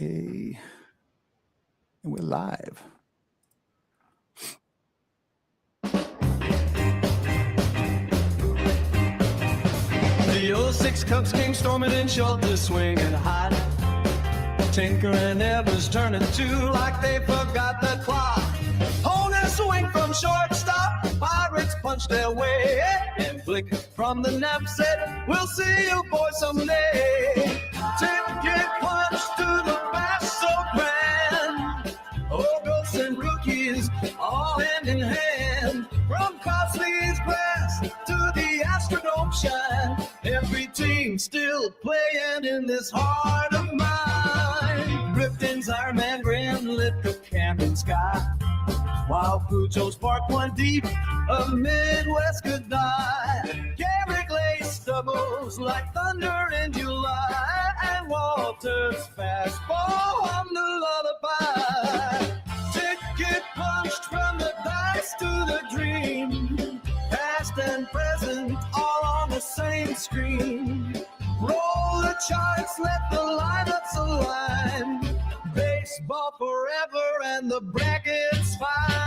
Okay. And we're live. The 06 Cubs came storming in, shoulder swinging hot. Tinker and Evers turning two like they forgot the clock. Holding a swing from shortstop, Pirates punched their way. And Blick from the nap said, "We'll see you boys someday." Ticket punch to the back so grand. Ogles and rookies all hand in hand. From Cosley's grass to the Astrodome shine. Every team still playing in this heart of mine. Ripton's Iron Man Grand lit the Camden sky. While Pujols sparked one deep, a Midwest goodbye. Garrick laced doubles like thunder in July. And Walter's fastball hummed a lullaby. Ticket punched from the dice to the dream. Past and present all on the same screen. Roll the charts, let the lineups align. Baseball forever and the brackets fine.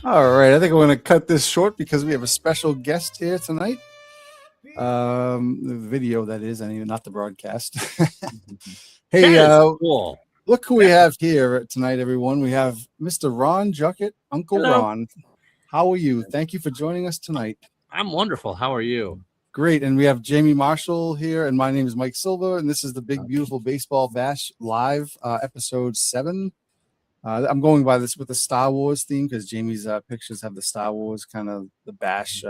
All right. I think I'm going to cut this short because we have a special guest here tonight. The video, that is, and not the broadcast. Hey, cool. Look who we have here tonight, everyone. We have Mr. Ron Juckett, Uncle Hello. Ron. How are you? Thank you for joining us tonight. I'm wonderful. How are you? Great. And we have Jamie Marshall here, and my name is Mike Silva, and this is the Big Beautiful Baseball Bash Live, episode 7. I'm going by this with the Star Wars theme because Jamie's pictures have the Star Wars kind of the Bash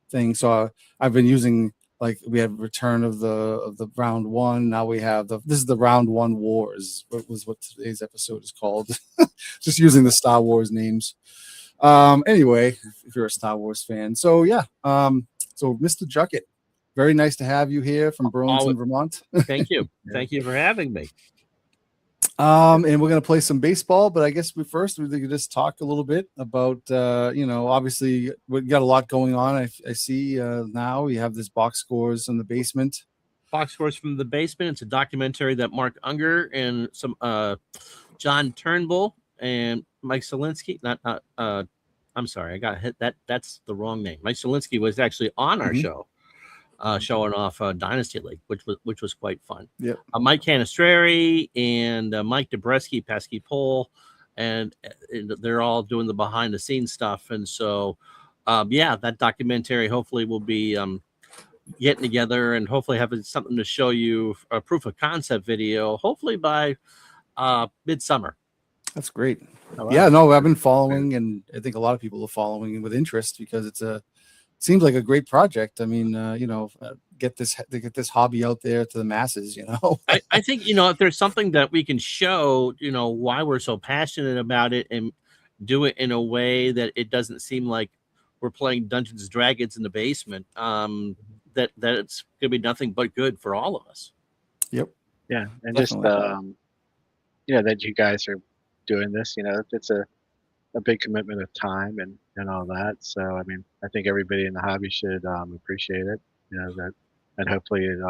thing. So I've been using, like, we have Return of the Round 1. Now we have this is the Round 1 Wars. What today's episode is called. Just using the Star Wars names. Anyway, if you're a Star Wars fan. So yeah. So Mr. Juckett, very nice to have you here from Burlington, Vermont. Thank you. Thank you for having me. And we're going to play some baseball, but I guess we could just talk a little bit about, obviously we got a lot going on. I see now we have this Box Scores in the Basement. Box Scores from the Basement. It's a documentary that Mark Unger and some John Turnbull and Mike Zielinski. I'm sorry, I got hit. That's the wrong name. Mike Zielinski was actually on our show. Showing off Dynasty League, which was quite fun. Yep. Mike Canistrari and Mike Dobreski, Pesky Pole, and they're all doing the behind the scenes stuff. And so, that documentary hopefully will be getting together and hopefully having something to show you, a proof of concept video, hopefully by midsummer. That's great. Oh, wow. Yeah, no, I've been following, and I think a lot of people are following with interest because seems like a great project. I mean, get this hobby out there to the masses, I think, if there's something that we can show, why we're so passionate about it and do it in a way that it doesn't seem like we're playing Dungeons and Dragons in the basement, that it's going to be nothing but good for all of us. Yep. Yeah. And Definitely. just, that you guys are doing this, it's a big commitment of time and all that. So, I mean, I think everybody in the hobby should appreciate it, and hopefully it,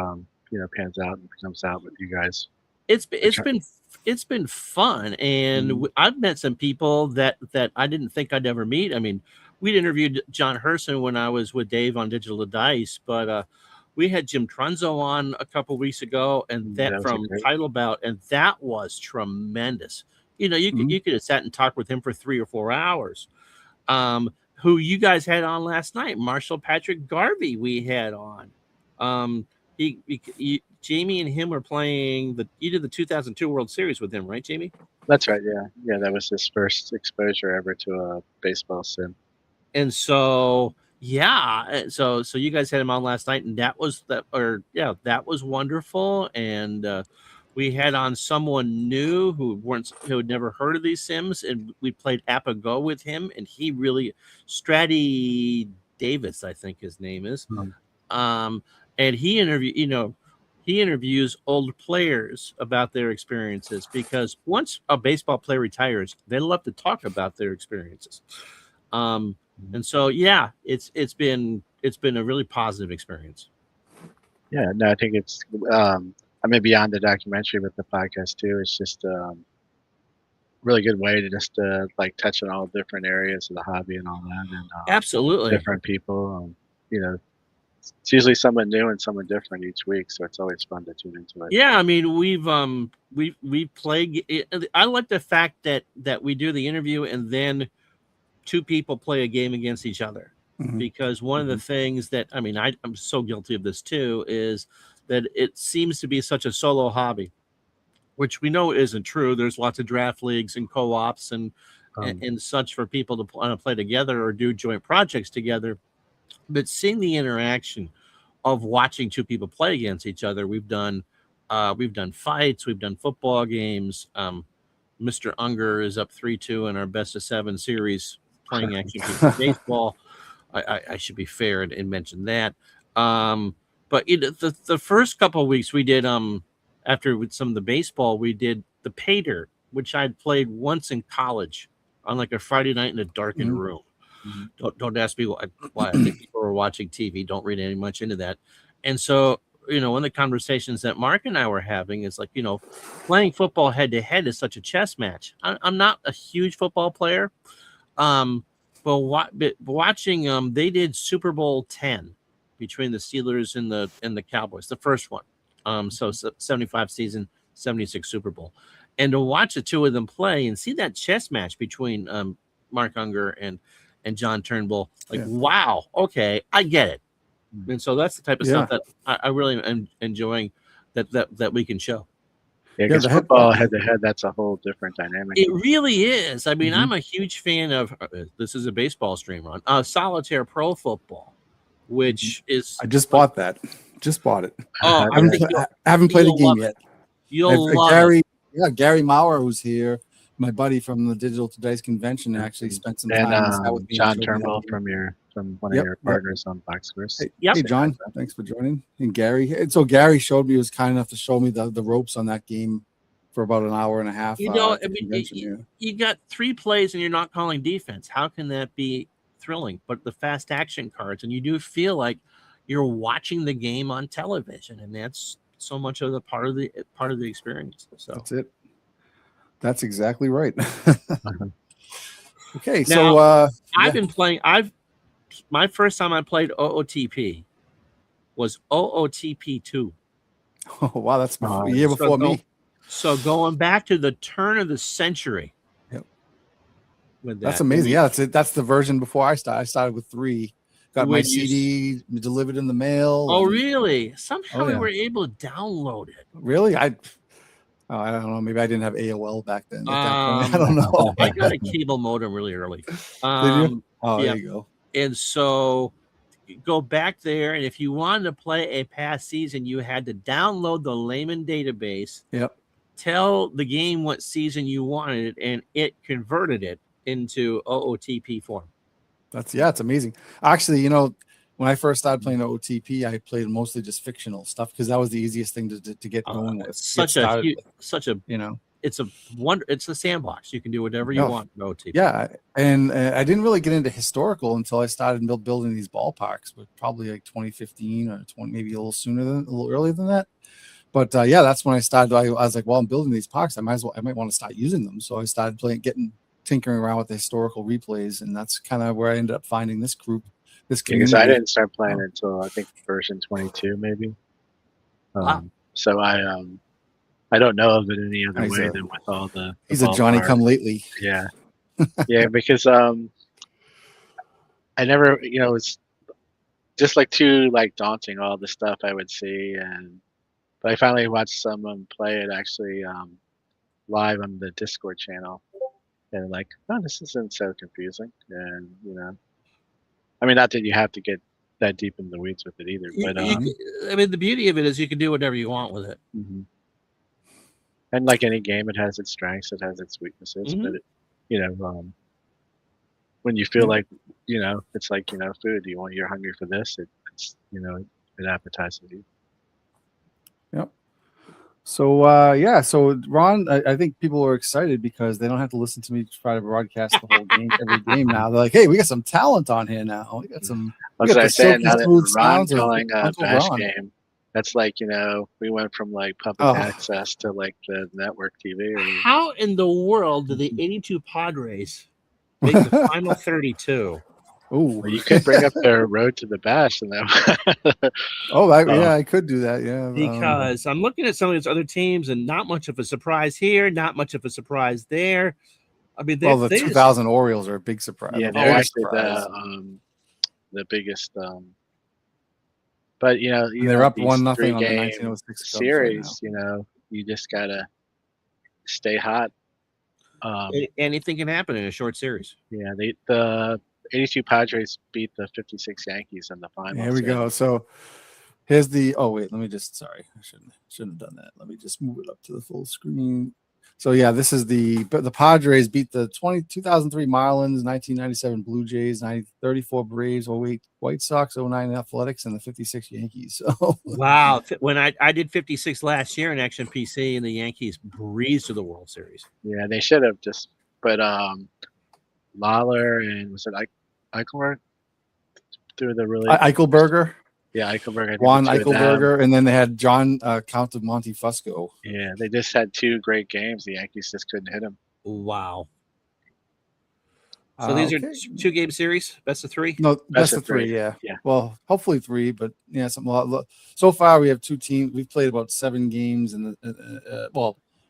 pans out and comes out with you guys. It's been fun. And I've met some people that I didn't think I'd ever meet. I mean, we'd interviewed John Herson when I was with Dave on Digital Dice, but we had Jim Trunzo on a couple weeks ago, and that from Title Bout, and that was tremendous. You could have sat and talked with him for 3 or 4 hours. Who you guys had on last night, Marshall Patrick Garvey, we had on. Jamie and him were playing you did the 2002 World Series with him, right, Jamie? That's right. Yeah. That was his first exposure ever to a baseball sim. And so, so you guys had him on last night, and that was wonderful. And we had on someone new who had never heard of these sims, and we played Apago with him, and he really, Stratty Davis, I think his name is. And he interviewed, he interviews old players about their experiences, because once a baseball player retires, they love to talk about their experiences. And so, yeah, it's been a really positive experience. Yeah, no, I think it's I mean beyond the documentary, but the podcast too. It's just really good way to just like touch on all different areas of the hobby and all that, and Absolutely. different people. You know, it's usually someone new and someone different each week, so it's always fun to tune into it. Yeah, I mean, we've played. I like the fact that we do the interview and then two people play a game against each other, because one of the things that, I mean, I'm so guilty of this too, is that it seems to be such a solo hobby, which we know isn't true. There's lots of draft leagues and co-ops and such for people to want to play together or do joint projects together. But seeing the interaction of watching two people play against each other, we've done fights, we've done football games. Mr. Unger is up 3-2 in our best of 7 series playing action baseball. I should be fair and mention that. But the first couple of weeks we did after with some of the baseball, we did the Pater, which I'd played once in college on like a Friday night in a darkened room. Don't ask me why. I think people were watching TV. Don't read any much into that. And so, one of the conversations that Mark and I were having is like, playing football head to head is such a chess match. I'm not a huge football player, but watching they did Super Bowl 10 between the Steelers and the Cowboys, the first one. So 75 season, 76 Super Bowl, and to watch the two of them play and see that chess match between Mark Unger and John Turnbull, like, wow, okay, I get it. And so that's the type of stuff that I really am enjoying that we can show. Yeah, because football head to head, that's a whole different dynamic. It really is. I mean, I'm a huge fan of this is a baseball stream, Ron. Solitaire Pro Football, which is I just bought that. Just bought it. Oh, I haven't played a game yet. You'll love Gary, it. Yeah, Gary Maurer, who's here, my buddy from the Digital to Dice convention, actually spent some time. And John Turnbull from one of your partners on Boxverse. Hey, John, thanks for joining. And Gary. And so Gary showed me, was kind enough to show me the ropes on that game for about an hour and a half. I mean, you got 3 plays and you're not calling defense. How can that be thrilling? But the fast action cards, and you do feel like you're watching the game on television, and that's so much of the part of the experience. So that's it. That's exactly right. Okay, now, so I've been playing. My first time I played OOTP was OOTP 2. Oh wow, that's a year before me. So going back to the turn of the century. Yep. With that's amazing. Yeah, that's it. That's the version before I started. I started with 3. Got my CD delivered in the mail. Oh, really? Somehow we were able to download it. Really? I don't know. Maybe I didn't have AOL back then. At that point. I don't know. I got a cable modem really early. Did you? Oh, yeah. There you go. And so go back there, and if you wanted to play a past season, you had to download the layman database. Yep. Tell the game what season you wanted, and it converted it into OOTP form. It's amazing. Actually, when I first started playing OTP, I played mostly just fictional stuff because that was the easiest thing to get going with. It's a sandbox. You can do whatever you want in OTP. Yeah, and I didn't really get into historical until I started building these ballparks, but probably like 2015 or maybe a little earlier than that. But that's when I started. I was like, well, I'm building these parks. I might want to start using them. So I started tinkering around with the historical replays, and that's kind of where I ended up finding this group. This community. Because I didn't start playing until I think version 22, maybe. So I don't know of it any other way than with all the. He's a Johnny come lately. Yeah, yeah, because I never, it's just too daunting, all the stuff I would see, but I finally watched someone play it actually live on the Discord channel, and this isn't so confusing, and I mean, not that you have to get that deep in the weeds with it either, but I mean, the beauty of it is you can do whatever you want with it. Mm-hmm. And like any game, it has its strengths, it has its weaknesses, but when you feel like it's like food. You're hungry for this. It appetizes you. Yep. So so Ron, I think people are excited because they don't have to listen to me try to broadcast the whole game every game now. They're like, hey, we got some talent on here now. We got some. We As got I the said, silky now that smooth Ron sounds of calling a Uncle Bash Ron. game, that's like, we went from like public Oh. access to like the network TV. How in the world did the 82 Padres make the final 32? Oh, Well, you could bring up their road to the Bash, and that. yeah, I could do that. Yeah, Because I'm looking at some of these other teams, and not much of a surprise here, not much of a surprise there. I mean, well, the they just- 2000 Orioles are a big surprise. Yeah, a they're big actually surprise. the biggest. But And they're up these 1-0 on the 3-game 1906 Cubs right series. You just gotta stay hot. anything can happen in a short series. Yeah, the 82 Padres beat the 56 Yankees in the finals. Here we go. So here's the. Oh wait, let me just. Sorry, I shouldn't have done that. Let me just move it up to the full screen. So yeah, this is the Padres beat the 2003 Marlins, 1997 Blue Jays, 1934 Braves, 08 White Sox, 09 Athletics, and the 56 Yankees. So Wow. When I did 56 last year in Action PC, and the Yankees breezed to the World Series. Yeah, they should have just. But Lawler and was it Eichelberg through the really Eichelberger, yeah Eichelberg, I think Juan the two of them. Eichelberger, and then they had John Count of Monte Fusco. Yeah, they just had two great games. The Yankees just couldn't hit them. Wow. So these are 2-game series, best of 3. No, best of 3. Yeah. Well, hopefully 3, but yeah, so far we have 2 teams. We've played about 7 games, and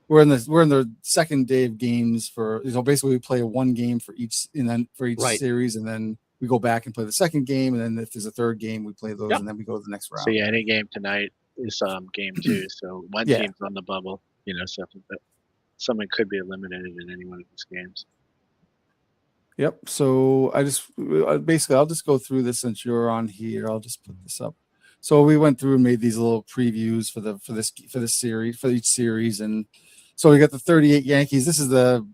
we're in the second day of games for. Basically we play 1 game for each, and then for each series, and then we go back and play the second game, and then if there's a third game, we play those, and then we go to the next round. So yeah, any game tonight is game 2. So one team's on the bubble, so someone could be eliminated in any one of these games. Yep. So I just I'll just go through this since you're on here. I'll just put this up. So we went through and made these little previews for this series, for each series, and so we got the 38 Yankees. This is the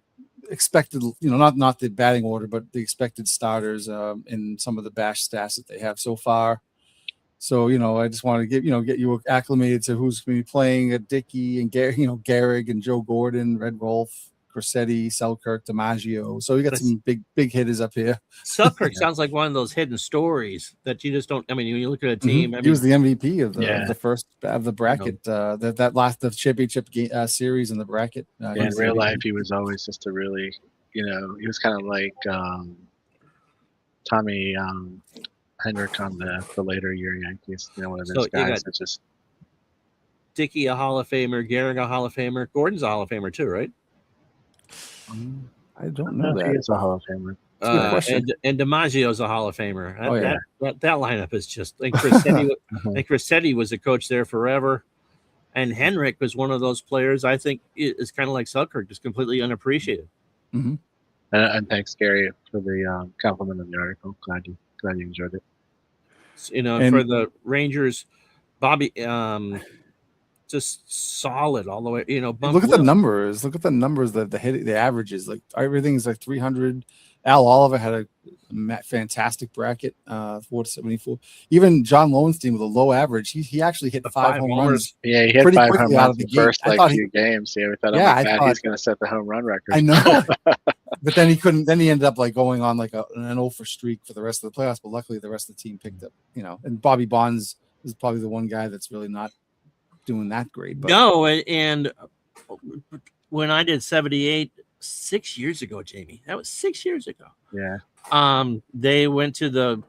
expected, not the batting order, but the expected starters in some of the Bash stats that they have so far. So I just want to get you acclimated to who's going to be playing. Dickey and Gehrig and Joe Gordon, Red Rolf, Corsetti, Selkirk, DiMaggio. So we got some big hitters up here. Selkirk sounds like one of those hidden stories that you just don't. I mean, when you look at a team, he was the MVP of the first of the bracket. The championship series in the bracket. In real life, he was always just a really, he was kind of like Tommy Henrik on the later year Yankees. One of those guys that just. Dickey, a Hall of Famer. Gehrig, a Hall of Famer. Gordon's a Hall of Famer too, right? I don't know that. He is a Hall of Famer. That's a good question. And DiMaggio's a Hall of Famer. That lineup is just. And Corsetti was a coach there forever, and Henrik was one of those players. I think is kind of like Selkirk, just completely unappreciated. Mm-hmm. And thanks, Gary, for the compliment of the article. Glad you enjoyed it. For the Rangers, Bobby. Just solid all the way. Look at the numbers. Look at the numbers that the averages. Like everything's like 300. Al Oliver had a fantastic bracket, 474. Even John Lowenstein with a low average. He actually hit 5 home runs. Yeah, he hit 5 home runs in the first few games. Yeah, we thought, he's going to set the home run record. I know, but then he couldn't. Then he ended up like going on like an 0-for streak for the rest of the playoffs. But luckily, the rest of the team picked up. And Bobby Bonds is probably the one guy that's really not doing that great. But. No, and when I did 78 6 years ago, Jamie, that was 6 years ago. Yeah. They went to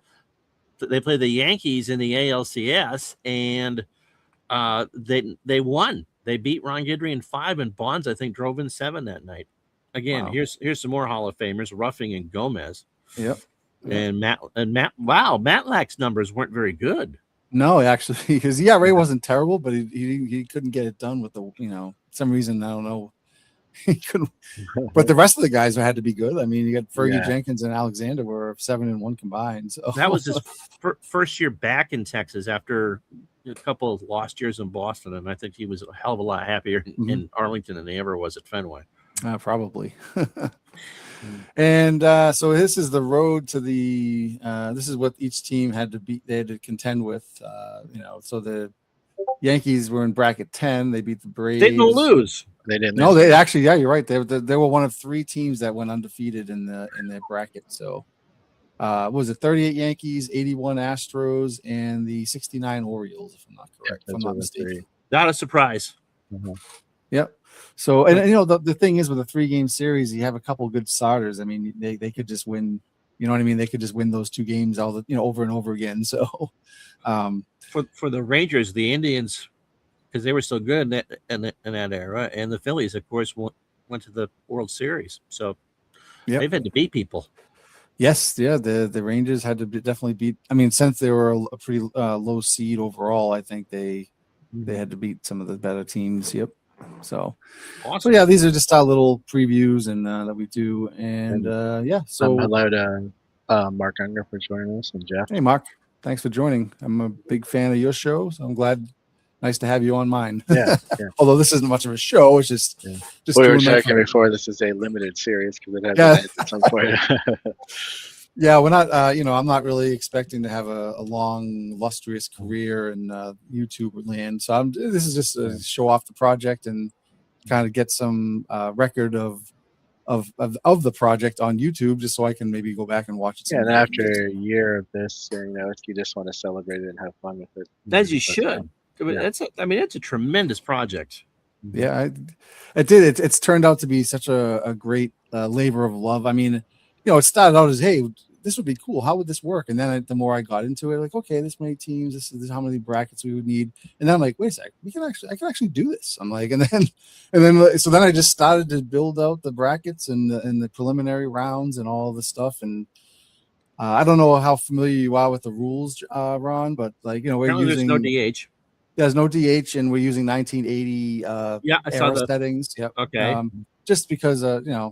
they played the Yankees in the ALCS, and they won. They beat Ron Guidry in 5, and Bonds, I think, drove in 7 that night. Again, here's some more Hall of Famers: Ruffing and Gomez. Yep. And Matt. Wow, Matlack's numbers weren't very good. No, actually, his ERA wasn't terrible, but he couldn't get it done with some reason. I don't know. He couldn't. But the rest of the guys had to be good. I mean, you got Fergie Jenkins and Alexander were 7-1 combined. So that was his first year back in Texas after a couple of lost years in Boston, and I think he was a hell of a lot happier in Arlington than he ever was at Fenway. Probably. And so this is the road to the. This is what each team had to beat. They had to contend with. So Yankees were in bracket 10. They beat the Braves. They didn't lose. They didn't. No, they actually, yeah, you're right. They were one of 3 teams that went undefeated in their bracket. So, what was it 38 Yankees, 81 Astros, and the 69 Orioles, if I'm not correct, if I'm not mistaken. Not a surprise. Mhm. Yep. So, and you know, the thing is with a 3-game series, you have a couple good starters. I mean, they could just win. You know what I mean? They could just win those 2 games over and over again. So, For the Rangers, the Indians, because they were so good in that era, and the Phillies, of course, went to the World Series. So they've had to beat people. Yes, yeah, the Rangers had to definitely beat. I mean, since they were a pretty low seed overall, I think they had to beat some of the better teams. Yep. So, Awesome. So yeah, these are just our little previews and that we do, and yeah. So hello to Mark Unger for joining us, and Jeff. Hey, Mark, thanks for joining. I'm a big fan of your show, so I'm glad. Nice to have you on mine. Yeah. Although this isn't much of a show, it's just we were joking before. This is a limited series because it has at some point. Yeah, we're not. I'm not really expecting to have a long, illustrious career in YouTube land. So this is just to show off the project and kind of get some record of the project on YouTube, just so I can maybe go back and watch it. Yeah, and after a year of this, you just want to celebrate it and have fun with it. As you should. That's a tremendous project. Yeah, it did. It's turned out to be such a great labor of love. I mean, it started out as, hey, this would be cool. How would this work? And then the more I got into it, like, okay, this many teams, this is how many brackets we would need. And then I'm like, wait a sec, I can actually do this. I'm like, so then I just started to build out the brackets and the preliminary rounds and all the stuff. And I don't know how familiar you are with the rules, Ron, but we're using there's no DH. There's no DH, and we're using 1980 era settings. Yep. Okay. Just because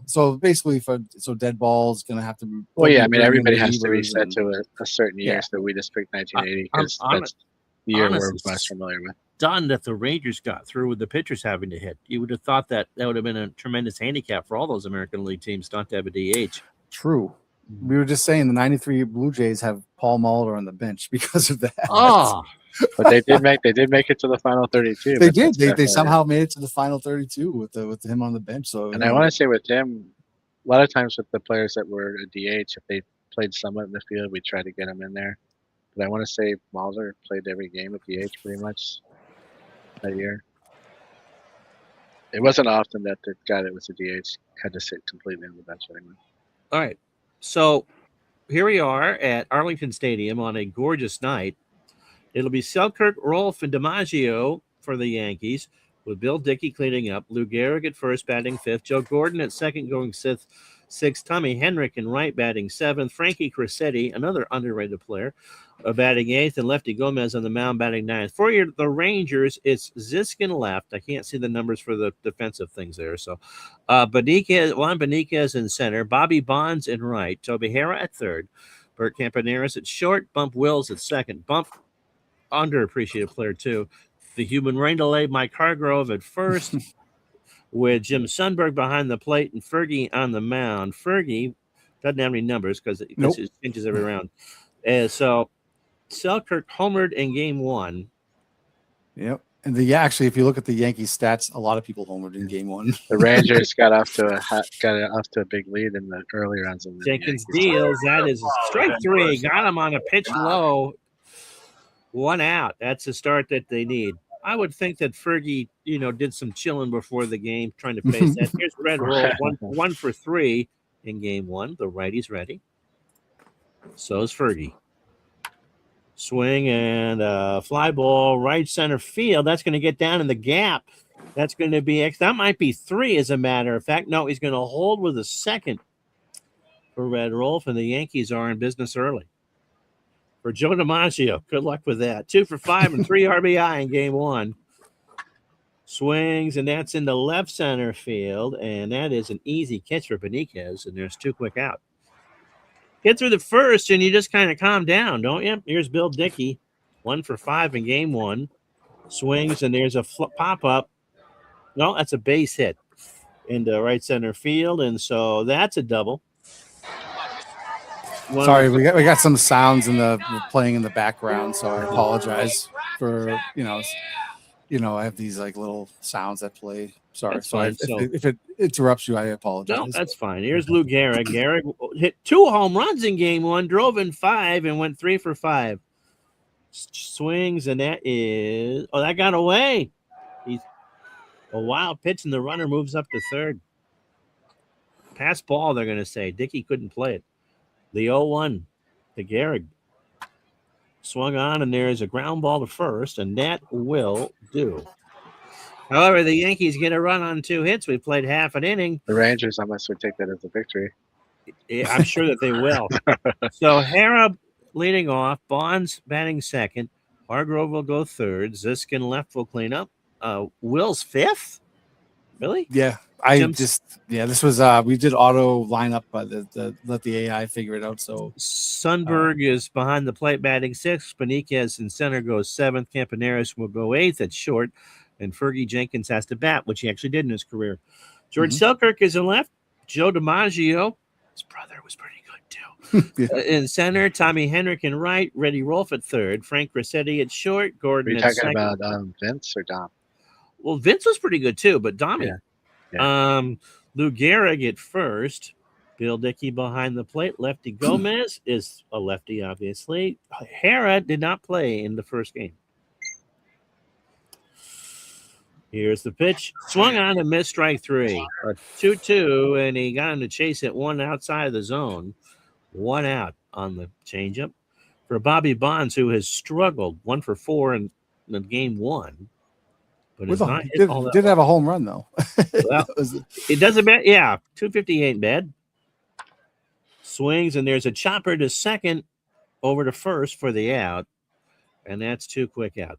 so basically so dead ball is gonna have to. Well, yeah, I mean everybody has to reset to a certain year, so we just picked 1980 because that's the year we're most familiar with. Done that the Rangers got through with the pitchers having to hit. You would have thought that would have been a tremendous handicap for all those American League teams not to have a DH. True. We were just saying the 93 Blue Jays have Paul Molitor on the bench because of that. Oh. But they did make it to the final 32. They did. They somehow made it to the final 32 with him on the bench. So, and I want to say with him, a lot of times with the players that were a DH, if they played somewhat in the field, we try to get them in there. But I want to say Mauser played every game at DH pretty much that year. It wasn't often that the guy that was a DH had to sit completely on the bench anymore. All right, so here we are at Arlington Stadium on a gorgeous night. It'll be Selkirk, Rolfe, and DiMaggio for the Yankees, with Bill Dickey cleaning up, Lou Gehrig at first batting 5th, Joe Gordon at second going 6th, Tommy Henrik in right batting 7th, Frankie Crissetti, another underrated player, batting 8th, and Lefty Gomez on the mound batting 9th. For the Rangers, it's Ziskin left. I can't see the numbers for the defensive things there. So Juan Beniquez in center, Bobby Bonds in right, Toby Hara at 3rd, Bert Campaneris at short, Bump Wills at second, underappreciated player too. The human rain delay, Mike Hargrove at first, with Jim Sundberg behind the plate and Fergie on the mound. Fergie doesn't have any numbers because it changes every round. So Selkirk homered in game 1. Yep. And actually, if you look at the Yankees stats, a lot of people homered in game 1. The Rangers got off to a big lead in the early rounds. Jenkins deals. That is strike 3. Got him on a pitch low. 1 out. That's the start that they need. I would think that Fergie, did some chilling before the game, trying to pace that. Here's Red Roll, 1 for 3 in game 1. The righty's ready. So is Fergie. Swing and fly ball, right center field. That's going to get down in the gap. That's going to be that might be 3, as a matter of fact. No, he's going to hold with a second for Red Rolfe, and the Yankees are in business early. For Joe DiMaggio, good luck with that. 2 for 5 and 3 RBI in game 1. Swings, and that's in the left center field, and that is an easy catch for Beniquez, and there's 2 quick out. Get through the first, and you just kind of calm down, don't you? Here's Bill Dickey, 1 for 5 in game 1. Swings, and there's a pop-up. No, that's a base hit into right center field, and so that's a double. Sorry, we got some sounds playing in the background, so I apologize for I have these like little sounds that play. Sorry. That's So fine. if it interrupts you, I No, apologize. that's fine. Here's Lou Gehrig. Gehrig hit 2 home runs in game 1, drove in 5, and went 3 for 5. Swings, and that got away. He's a wild pitch, and the runner moves up to third. Pass ball, they're going to say. Dickey couldn't play it. The 0-1 to Gehrig. Swung on, and there's a ground ball to first, and that will do. However, the Yankees get a run on 2 hits. We played half an inning. The Rangers, I must would take that as a victory. I'm sure that they will. So Hara leading off, Bonds batting second, Hargrove will go third, Ziskin left will clean up. Will's fifth? Really? Yeah. This was we did auto lineup, but let the AI figure it out. So Sundberg is behind the plate batting sixth. Beniquez in center goes seventh. Campaneris will go eighth at short, and Fergie Jenkins has to bat, which he actually did in his career. George Selkirk is in left. Joe DiMaggio, his brother, was pretty good too. In center, Tommy Henrik in right. Reddy Rolfe at third. Frank Grassetti at short. Are Gordon you at talking second. about Vince or Dom? Well, Vince was pretty good too, but Dommy. Yeah. Lou Gehrig at first. Bill Dickey behind the plate. Lefty Gomez is a lefty, obviously. Hara did not play in the first game. Here's the pitch. Swung on and missed, strike 3. A 2-2, and he got him to chase it one outside of the zone. 1 out on the changeup. For Bobby Bonds, who has struggled 1 for 4 in game 1. But did have a home run, though. Well, it doesn't matter. Yeah, 250 ain't bad. Swings, and there's a chopper to second over to first for the out. And that's 2 quick out.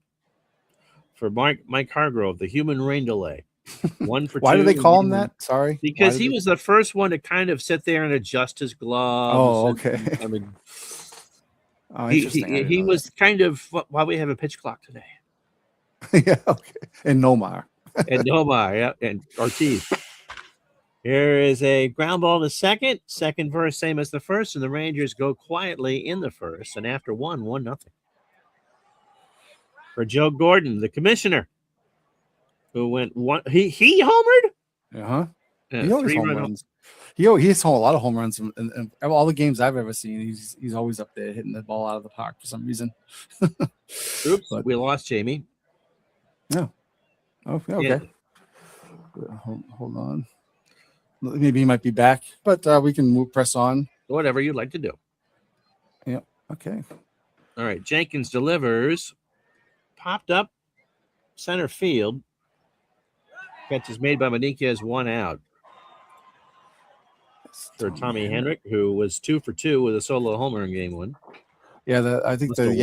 For Mike Hargrove, the human rain delay. 1 for 2. Why do they call him that? Sorry. Because he was the first one to kind of sit there and adjust his gloves. Oh, okay. I mean, interesting. he was kind of why we have a pitch clock today. Yeah, okay. And Nomar. Yeah, and Ortiz. Here is a ground ball to second. Second verse, same as the first, and the Rangers go quietly in the first. And after 1-0. For Joe Gordon, the commissioner, who went 1. He homered. He always home runs. He hits a lot of home runs, and all the games I've ever seen, he's always up there hitting the ball out of the park for some reason. Oops, we lost Jamie. No. Oh, okay. Yeah. Hold on. Maybe he might be back, but we can press on. Whatever you'd like to do. Yeah. Okay. All right. Jenkins delivers. Popped up center field. Catch is made by Beniquez, 1 out. For Tommy Henrik, who was 2 for 2 with a solo homer in game 1. Yeah, I think the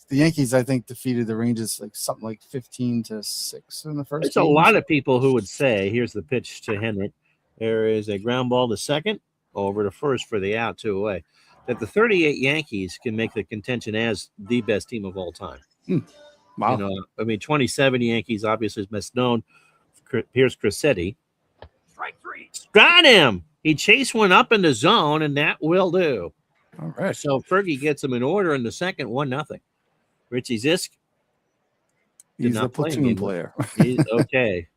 Yankees, I think, defeated the Rangers like something like 15-6 in the first. There's a lot of people who would say, here's the pitch to Henrik. There is a ground ball to second, over to first for the out, 2 away. That the 38 Yankees can make the contention as the best team of all time. Wow. 27 Yankees obviously is best known. Here's Crissetti. Strike 3. Got him. He chased one up in the zone, and that will do. All right. So Fergie gets him in order in the second, 1-0. Richie Zisk. He's a platoon player. He's okay.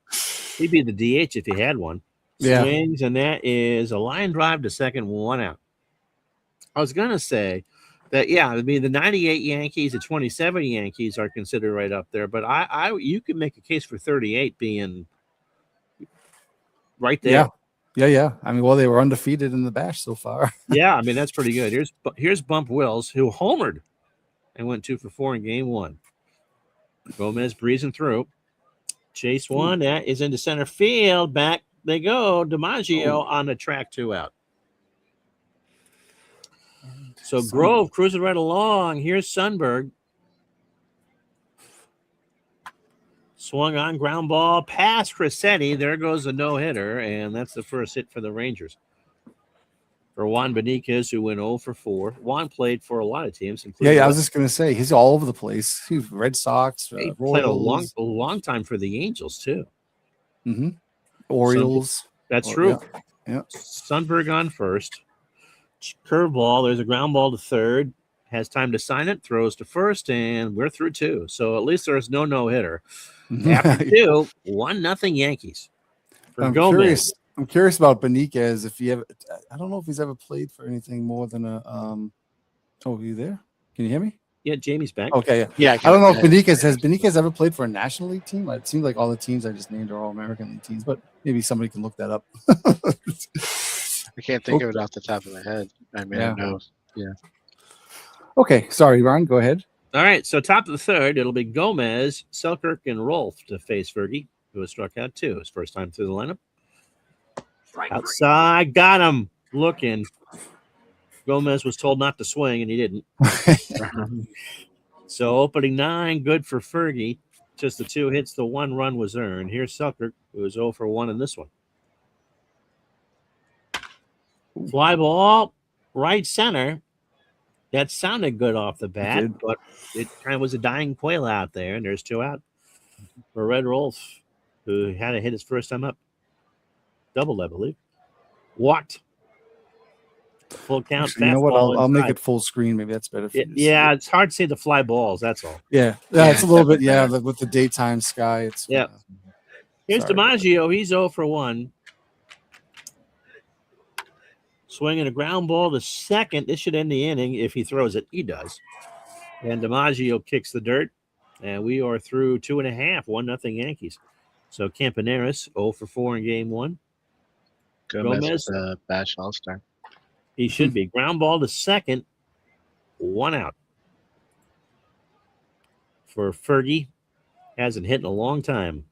He'd be the DH if he had one. Yeah. Swings, and that is a line drive to second, 1 out. I was going to say that, the 98 Yankees, the 27 Yankees are considered right up there, but you could make a case for 38 being right there. Yeah. I mean, they were undefeated in the Bash so far. Yeah, I mean, that's pretty good. Here's Bump Wills, who homered and went 2 for 4 in game 1. Gomez breezing through. Chase 1. That is into center field. Back they go. DiMaggio on the track, 2 out. So Grove cruising right along. Here's Sundberg. Swung on, ground ball, past Crissetti. There goes a no-hitter, and that's the first hit for the Rangers. For Juan Beniquez, who went 0 for 4. Juan played for a lot of teams. Including I was just going to say, he's all over the place. He's Red Sox, he played a long time for the Angels, too. Mm-hmm. Orioles. That's true. Yeah. Sundberg on first. Curveball. There's a ground ball to third. has time to sign it, throws to first, and we're through 2. So at least there's no hitter. After 2, 1-0 Yankees. For I'm Gomez. curious. I'm curious about Beniquez. If he ever, I don't know if he's ever played for anything more than a. Oh, are you there? Can you hear me? Yeah, Jamie's back. Okay, yeah. Yeah, I don't know if Beniquez ever played for a National League team. It seems like all the teams I just named are all American League teams, but maybe somebody can look that up. I can't think of it off the top of my head. I mean, Yeah. I know. Yeah. Okay, sorry, Ron. Go ahead. All right, so top of the 3rd, it'll be Gomez, Selkirk, and Rolfe to face Fergie, who has struck out 2 his first time through the lineup. Outside, got him. Looking. Gomez was told not to swing, and he didn't. So opening 9, good for Fergie. Just the 2 hits, the 1 run was earned. Here's Selkirk, who is 0 for 1 in this one. Fly ball, right center. That sounded good off the bat, but it kind of was a dying quail out there, and there's 2 out for Red Rolfe, who had to hit his first time up. Doubled, I believe. Walked. Full count. Actually, you know what? I'll make it full screen. Maybe that's better. For you to see. It's hard to see the fly balls. That's all. Yeah, it's a little bit. Yeah, with the daytime sky, it's. Yeah. Here's DiMaggio. He's 0 for 1. Swinging a ground ball to second. This should end the inning if he throws it. He does. And DiMaggio kicks the dirt. And we are through 2.5. 1-0 Yankees. So Campaneris 0 for 4 in game 1. Gomez Bash All-Star. He should be. Ground ball to second. 1 out. For Fergie. Hasn't hit in a long time.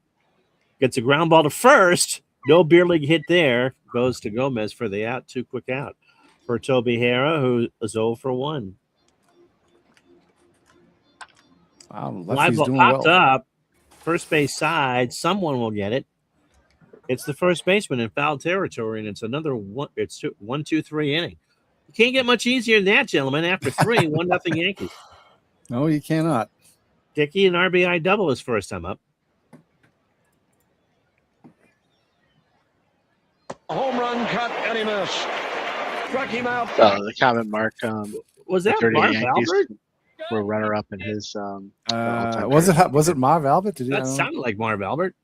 Gets a ground ball to first. No beer league hit there. Goes to Gomez for the out. 2 quick out. For Toby Hara, who is 0 for 1. Wow, Live ball popped up. First base side. Someone will get it. It's the first baseman in foul territory, and it's another one. It's 1-2-3 inning. You can't get much easier than that, gentlemen. After 3, 1-0 Yankees. No, you cannot. Dickey, an RBI double his first time up. A home run cut and he missed. Struck him out. The comment Mark. Was that the Marv Yankees Albert? were runner up in his. Was it Marv Albert? That sounded like Marv Albert.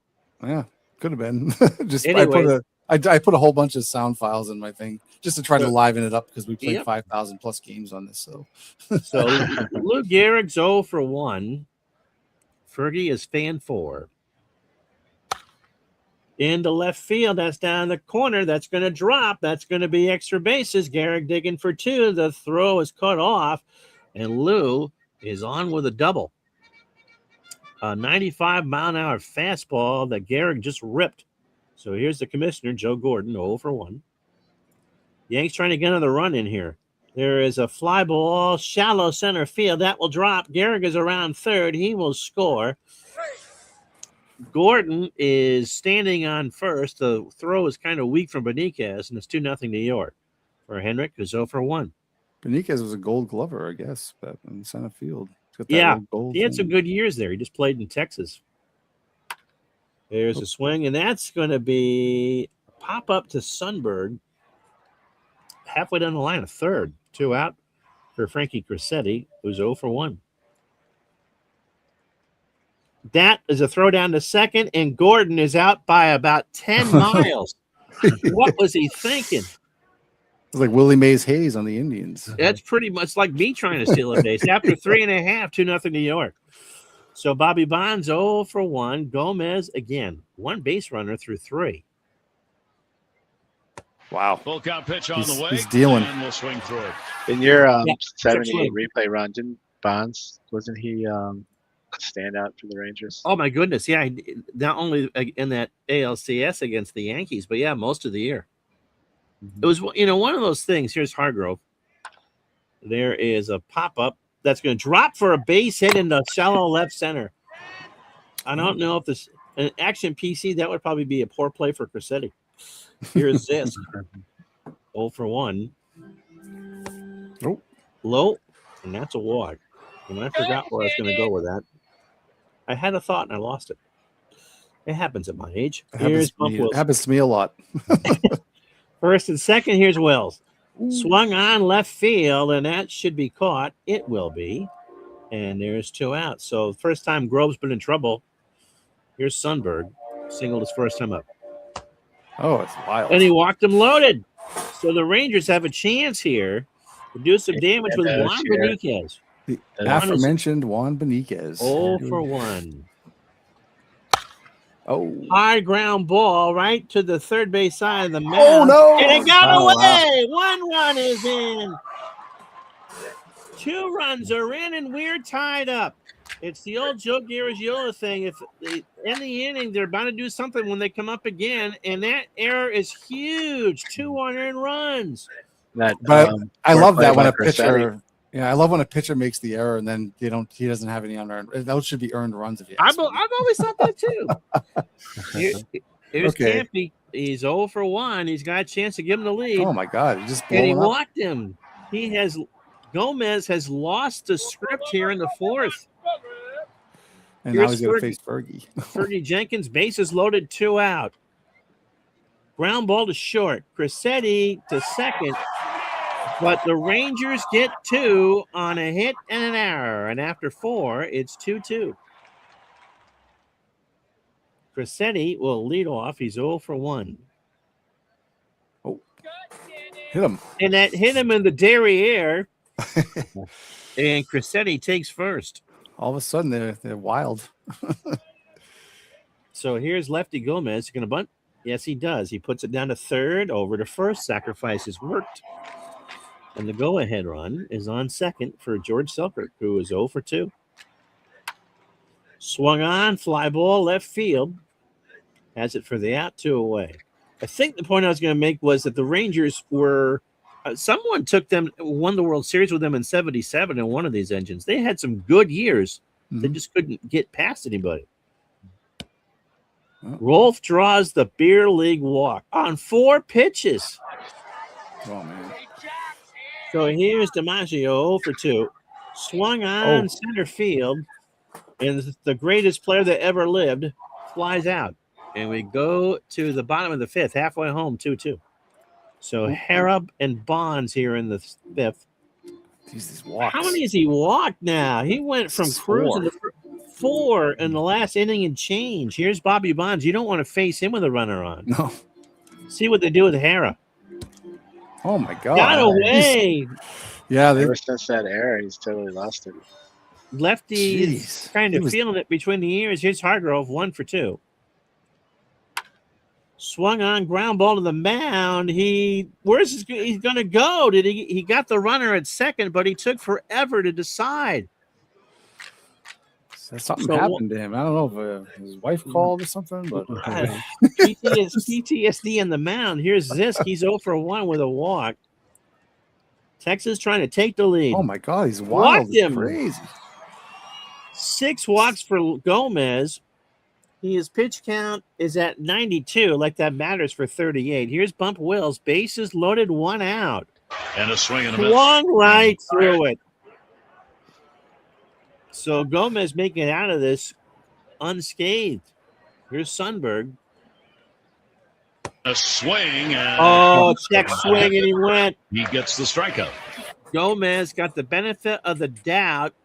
Yeah, could have been. Just Anyways. I put a whole bunch of sound files in my thing just to try to liven it up because we played Yep. 5,000 plus games on this. So Lou Gehrig's 0 for 1. Fergie is fan 4. Into left field. That's down the corner. That's going to drop. That's going to be extra bases. Gehrig digging for 2. The throw is cut off, and Lou is on with a double. A 95-mile-an-hour fastball that Gehrig just ripped. So here's the commissioner, Joe Gordon, 0 for 1. Yanks trying to get another run in here. There is a fly ball, shallow center field. That will drop. Gehrig is around third. He will score. Gordon is standing on first. The throw is kind of weak from Beniquez, and it's 2-0 New York. For Henrik, who's 0 for 1. Beniquez was a Gold Glover, I guess, but in center field. Yeah, he had some good years there. He just played in Texas. There's a swing, and that's going to be a pop up to Sundberg. Halfway down the line, a third. 2 out for Frankie Crissetti, who's 0 for 1. That is a throw down to second, and Gordon is out by about 10 miles. What was he thinking? It's like Willie Mays Hayes on the Indians. That's pretty much like me trying to steal a base. After 3.5, 2-0 New York. So Bobby Bonds 0 for 1. Gomez again, 1 base runner through 3. Wow. Full count pitch on the way. He's dealing. And we'll swing through it. In your Yeah, 78 replay run, didn't Bonds, wasn't he a standout for the Rangers? Oh my goodness, yeah. Not only in that ALCS against the Yankees, but yeah, most of the year. It was, one of those things. Here's Hargrove. There is a pop-up that's going to drop for a base hit in the shallow left center. I don't know if this an action PC, that would probably be a poor play for Crissetti. Here's this. 0 for 1. Nope. Low, and that's a walk. And I forgot where I was going to go with that. I had a thought and I lost it. It happens at my age. It happens to me a lot. First and second, here's Wells. Swung on left field, and that should be caught. It will be. And there's 2 outs. So first time Grove's been in trouble. Here's Sundberg. Singled his first time up. Oh, it's wild. And he walked him loaded. So the Rangers have a chance here to do some damage with Juan Benitez. The aforementioned Juan Benitez. 0 for 1. Oh. High ground ball right to the third base side of the mound. Oh, no. And it got away. Wow. 1 run is in. 2 runs are in, and we're tied up. It's the old Joe Garagiola thing. If they, in the inning, they're bound to do something when they come up again, and that error is huge. 2 unearned runs. But I love that when a pitcher. Yeah, I love when a pitcher makes the error and then he doesn't have any unearned. Those should be earned runs. If you I've always thought that too. Here's Campy. He's 0 for 1. He's got a chance to give him the lead. Oh my God! He just and he up. walked him. Gomez has lost the script here in the 4th. And now he's going to face Fergie. Fergie Jenkins, bases loaded, 2 out. Ground ball to short. Crissetti to second. But the Rangers get 2 on a hit and an error. And after 4, it's 2-2. Crissetti will lead off. He's 0 for 1. Oh, hit him. And that hit him in the derriere. And Crissetti takes first. All of a sudden, they're wild. So here's Lefty Gomez. Going to bunt? Yes, he does. He puts it down to third, over to first. Sacrifices worked. And the go-ahead run is on second for George Selkirk, who is 0 for 2. Swung on, fly ball, left field. Has it for the out, 2 away. I think the point I was going to make was that the Rangers were someone won the World Series with them in 77 in one of these engines. They had some good years. Mm-hmm. They just couldn't get past anybody. Oh. Rolf draws the beer league walk on 4 pitches. Oh, man. So here's DiMaggio 0 for 2. Swung on center field, and the greatest player that ever lived flies out. And we go to the bottom of the 5th, halfway home, 2-2. So Harrop and Bonds here in the 5th. Jesus, walks. How many has he walked now? He went from cruising to 4 in the last inning and change. Here's Bobby Bonds. You don't want to face him with a runner on. No. See what they do with Harrop. Oh, my God. Got away. Ever since that error, he's totally lost it. Lefty is kind of feeling it between the ears. Here's Hargrove, 1 for 2. Swung on, ground ball to the mound. He's going to go? He got the runner at second, but he took forever to decide. Something happened to him. I don't know if his wife called or something, but PTSD in the mound. Here's Zisk. He's 0 for 1 with a walk. Texas trying to take the lead. Oh my God, he's wild. Walked him. Crazy. 6 walks for Gomez. His pitch count is at 92, like that matters for 38. Here's Bump Wills. Bases loaded, 1 out. And a swing and a miss. Swung right through it. So Gomez making it out of this unscathed. Here's Sundberg. A swing. And check swing, and he went. He gets the strikeout. Gomez got the benefit of the doubt.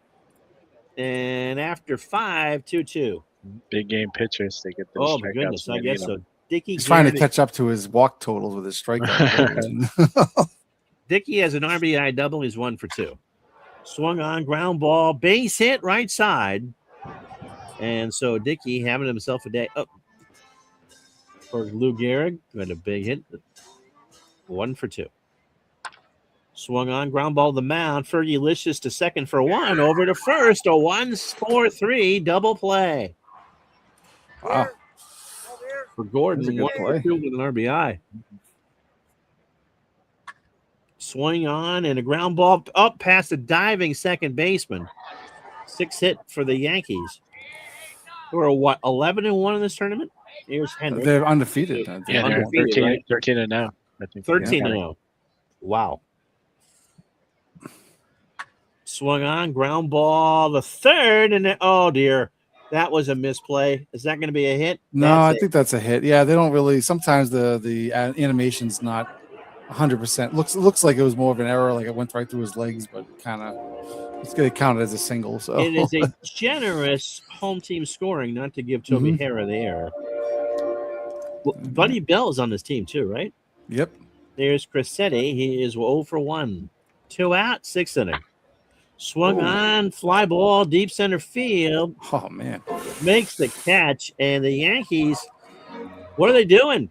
And after 5, 2-2. Big game pitchers, they get the strikeouts. Oh, my goodness. I guess so. He's trying to catch up to his walk totals with his strikeout. Dickey has an RBI double. He's 1 for 2. Swung on, ground ball, base hit right side. And so Dickey having himself a day up. For Lou Gehrig, who had a big hit. 1 for 2. Swung on, ground ball to the mound. Fergie Licious to second for 1. Over to first. A 1-4-3 double play. Wow. For Gordon, 1 for 2 with an RBI. Swing on and a ground ball up past a diving second baseman. 6 hit for the Yankees. Who are 11-1 in this tournament? Here's Henry. They're undefeated. Yeah, they're 13-0. I think 13-0. Wow. Swung on, ground ball the third, and then, oh dear, that was a misplay. Is that going to be a hit? No, I think that's a hit. Yeah, they don't really. Sometimes the animation's not 100%. Looks like it was more of an error, like it went right through his legs, but kind of it's going to count as a single. So It is a generous home team scoring, not to give Toby Hara the error. Well, Buddy Bell's on this team too, right? Yep. There's Crissetti. He is 0 for 1. 2 out, 6th inning. Swung on, fly ball, deep center field. Oh man, Makes the catch, and the Yankees. What are they doing?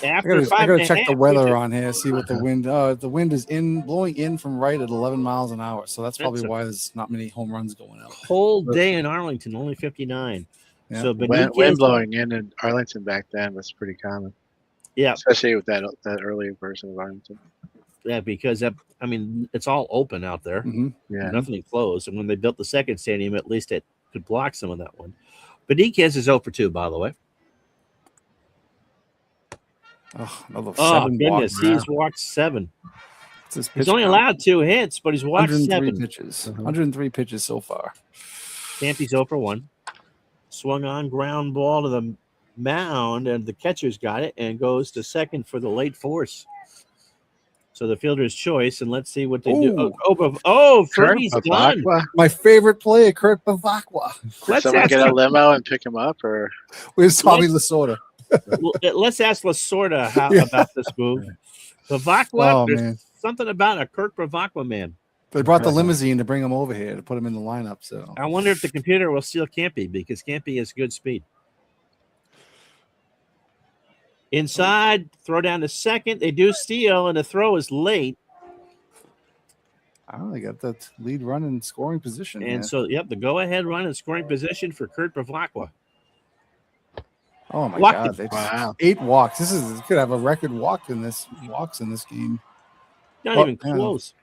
I gotta check the weather on here, see what the wind. The wind is blowing in from right at 11 miles an hour, so that's probably why there's not many home runs going out. Whole day in Arlington, only 59. Yeah. So Wind blowing in Arlington back then was pretty common. Yeah, especially with that early version of Arlington. Yeah, because it's all open out there. Yeah, nothing enclosed. And when they built the second stadium, at least it could block some of that one. Benitez is 0 for 2, by the way. Oh, goodness, he's walked 7. He's only count. allowed 2 hits, but he's walked 7 pitches. 103 pitches so far. Campy's 0 for 1. Swung on, ground ball to the mound, and the catcher's got it and goes to second for the late force. So the fielder's choice, and let's see what they do. Fergie's done. My favorite player, Kurt Bavacqua. Did someone get a limo and pick him up, or where's Tommy Lasorda? Let's ask Lasorda about this move. Bavacqua, there's something about a Kurt Bavacqua man. They brought the limousine to bring him over here to put him in the lineup. So I wonder if the computer will steal Campy, because Campy has good speed. Inside, throw down to second. They do steal, and the throw is late. Oh, they got that lead run in scoring position. And so, the go-ahead run in scoring position for Kurt Bavacqua. Oh my God! Wow, 8 walks. This could have a record walks in this game. Not even close.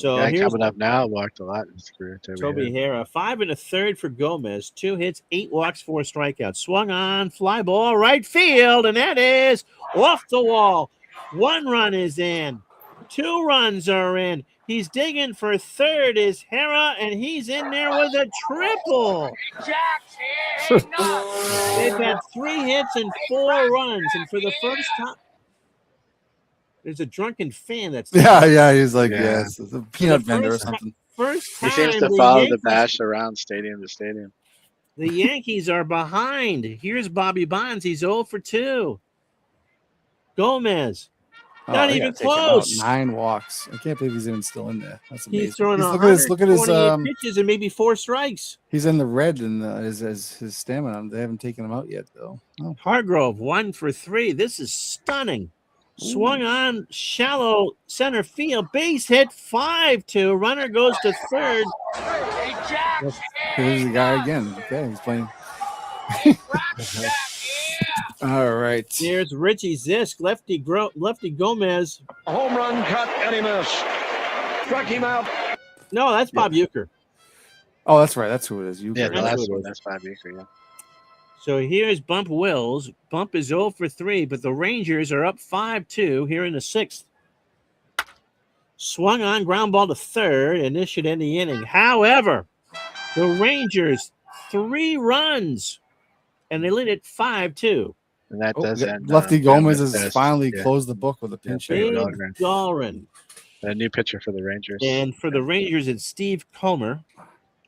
Coming up now, walked a lot in his career. Toby Hara, 5 1/3 for Gomez, 2 hits, 8 walks, 4 strikeouts. Swung on, fly ball, right field, and that is off the wall. 1 run is in, 2 runs are in. He's digging for third is Hara, and he's in there with a triple. They've had 3 hits and 4 runs, and for the first time, there's a drunken fan that's he's like it's a peanut vendor or something. First time he seems to follow the bash around stadium to stadium. The Yankees are behind. Here's Bobby Bonds. He's 0 for 2. Gomez. Not even close. 9 walks. I can't believe he's even still in there. That's amazing. He's throwing look at his pitches and maybe 4 strikes. He's in the red in his stamina. They haven't taken him out yet, though. Oh. Hargrove 1 for 3. This is stunning. Swung on, shallow center field, base hit, 5-2. Runner goes to third. Here's the guy again. Okay, he's playing. All right. Here's Richie Zisk, lefty Gomez. A home run cut and he missed. Struck him out. No, that's Bob Uecker. Oh, that's right. That's who it is. Yeah, the last one. That's Bob Uecker. Yeah. So here's Bump Wills. Bump is 0 for 3, but the Rangers are up 5-2 here in the 6th. Swung on, ground ball to third, and this should end the inning. However, the Rangers, 3 runs, and they lead it 5-2. And that does end. Lefty Gomez has finally closed the book with a pinch hit. Dahlgren. A new pitcher for the Rangers. And for the Rangers, it's Steve Comer.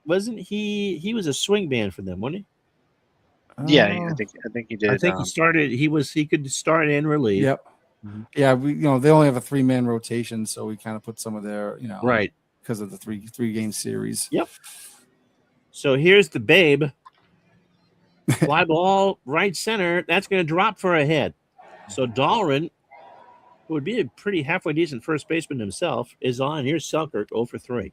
Wasn't he? He was a swing band for them, wasn't he? Yeah, I think he did. I think he started. He could start and relieve. Yep. Mm-hmm. Yeah, they only have a 3-man rotation, so we kind of put some of their right because of the three game series. Yep. So here's the Babe. Fly ball right center. That's going to drop for a hit. So Dahlgren, who would be a pretty halfway decent first baseman himself, is on. Here's Selkirk 0 for 3.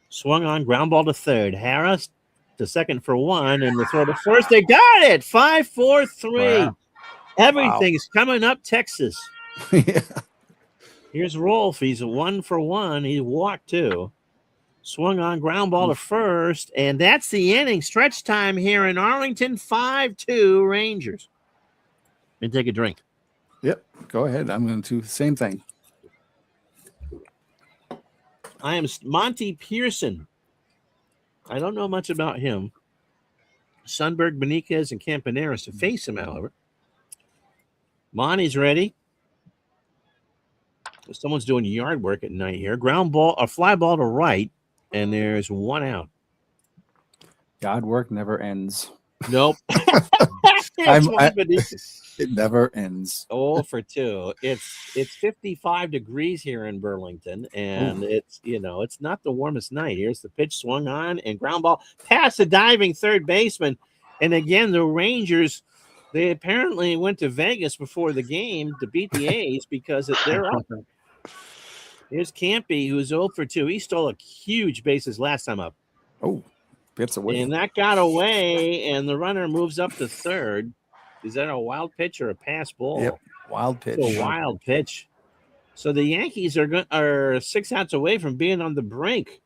Swung on, ground ball to third. Harris to second for 1, and the throw to first. They got it. 5-4-3. Wow. Everything's coming up Texas. Yeah. Here's Rolf. He's 1 for 1. He walked 2. Swung on, ground ball to first, and that's the inning. Stretch time here in Arlington. 5-2 Rangers. And take a drink. Yep. Go ahead. I'm going to do the same thing. I am Monty Pearson. I don't know much about him. Sundberg, Benitez, and Campaneris to face him, however. Monty's ready. Someone's doing yard work at night here. Ground ball, a fly ball to right, and there's one out. God work never ends. Nope. It never ends. 0 for 2. It's 55 degrees here in Burlington, and it's not the warmest night. Here's the pitch swung on and ground ball past the diving third baseman. And again, the Rangers, they apparently went to Vegas before the game to beat the A's because they're up. Here's Campy, who's 0 for 2. He stole a huge bases last time up. Oh, gets away. And that got away, and the runner moves up to third. Is that a wild pitch or a pass ball? Yep, wild pitch. It's a wild pitch. So the Yankees are 6 outs away from being on the brink.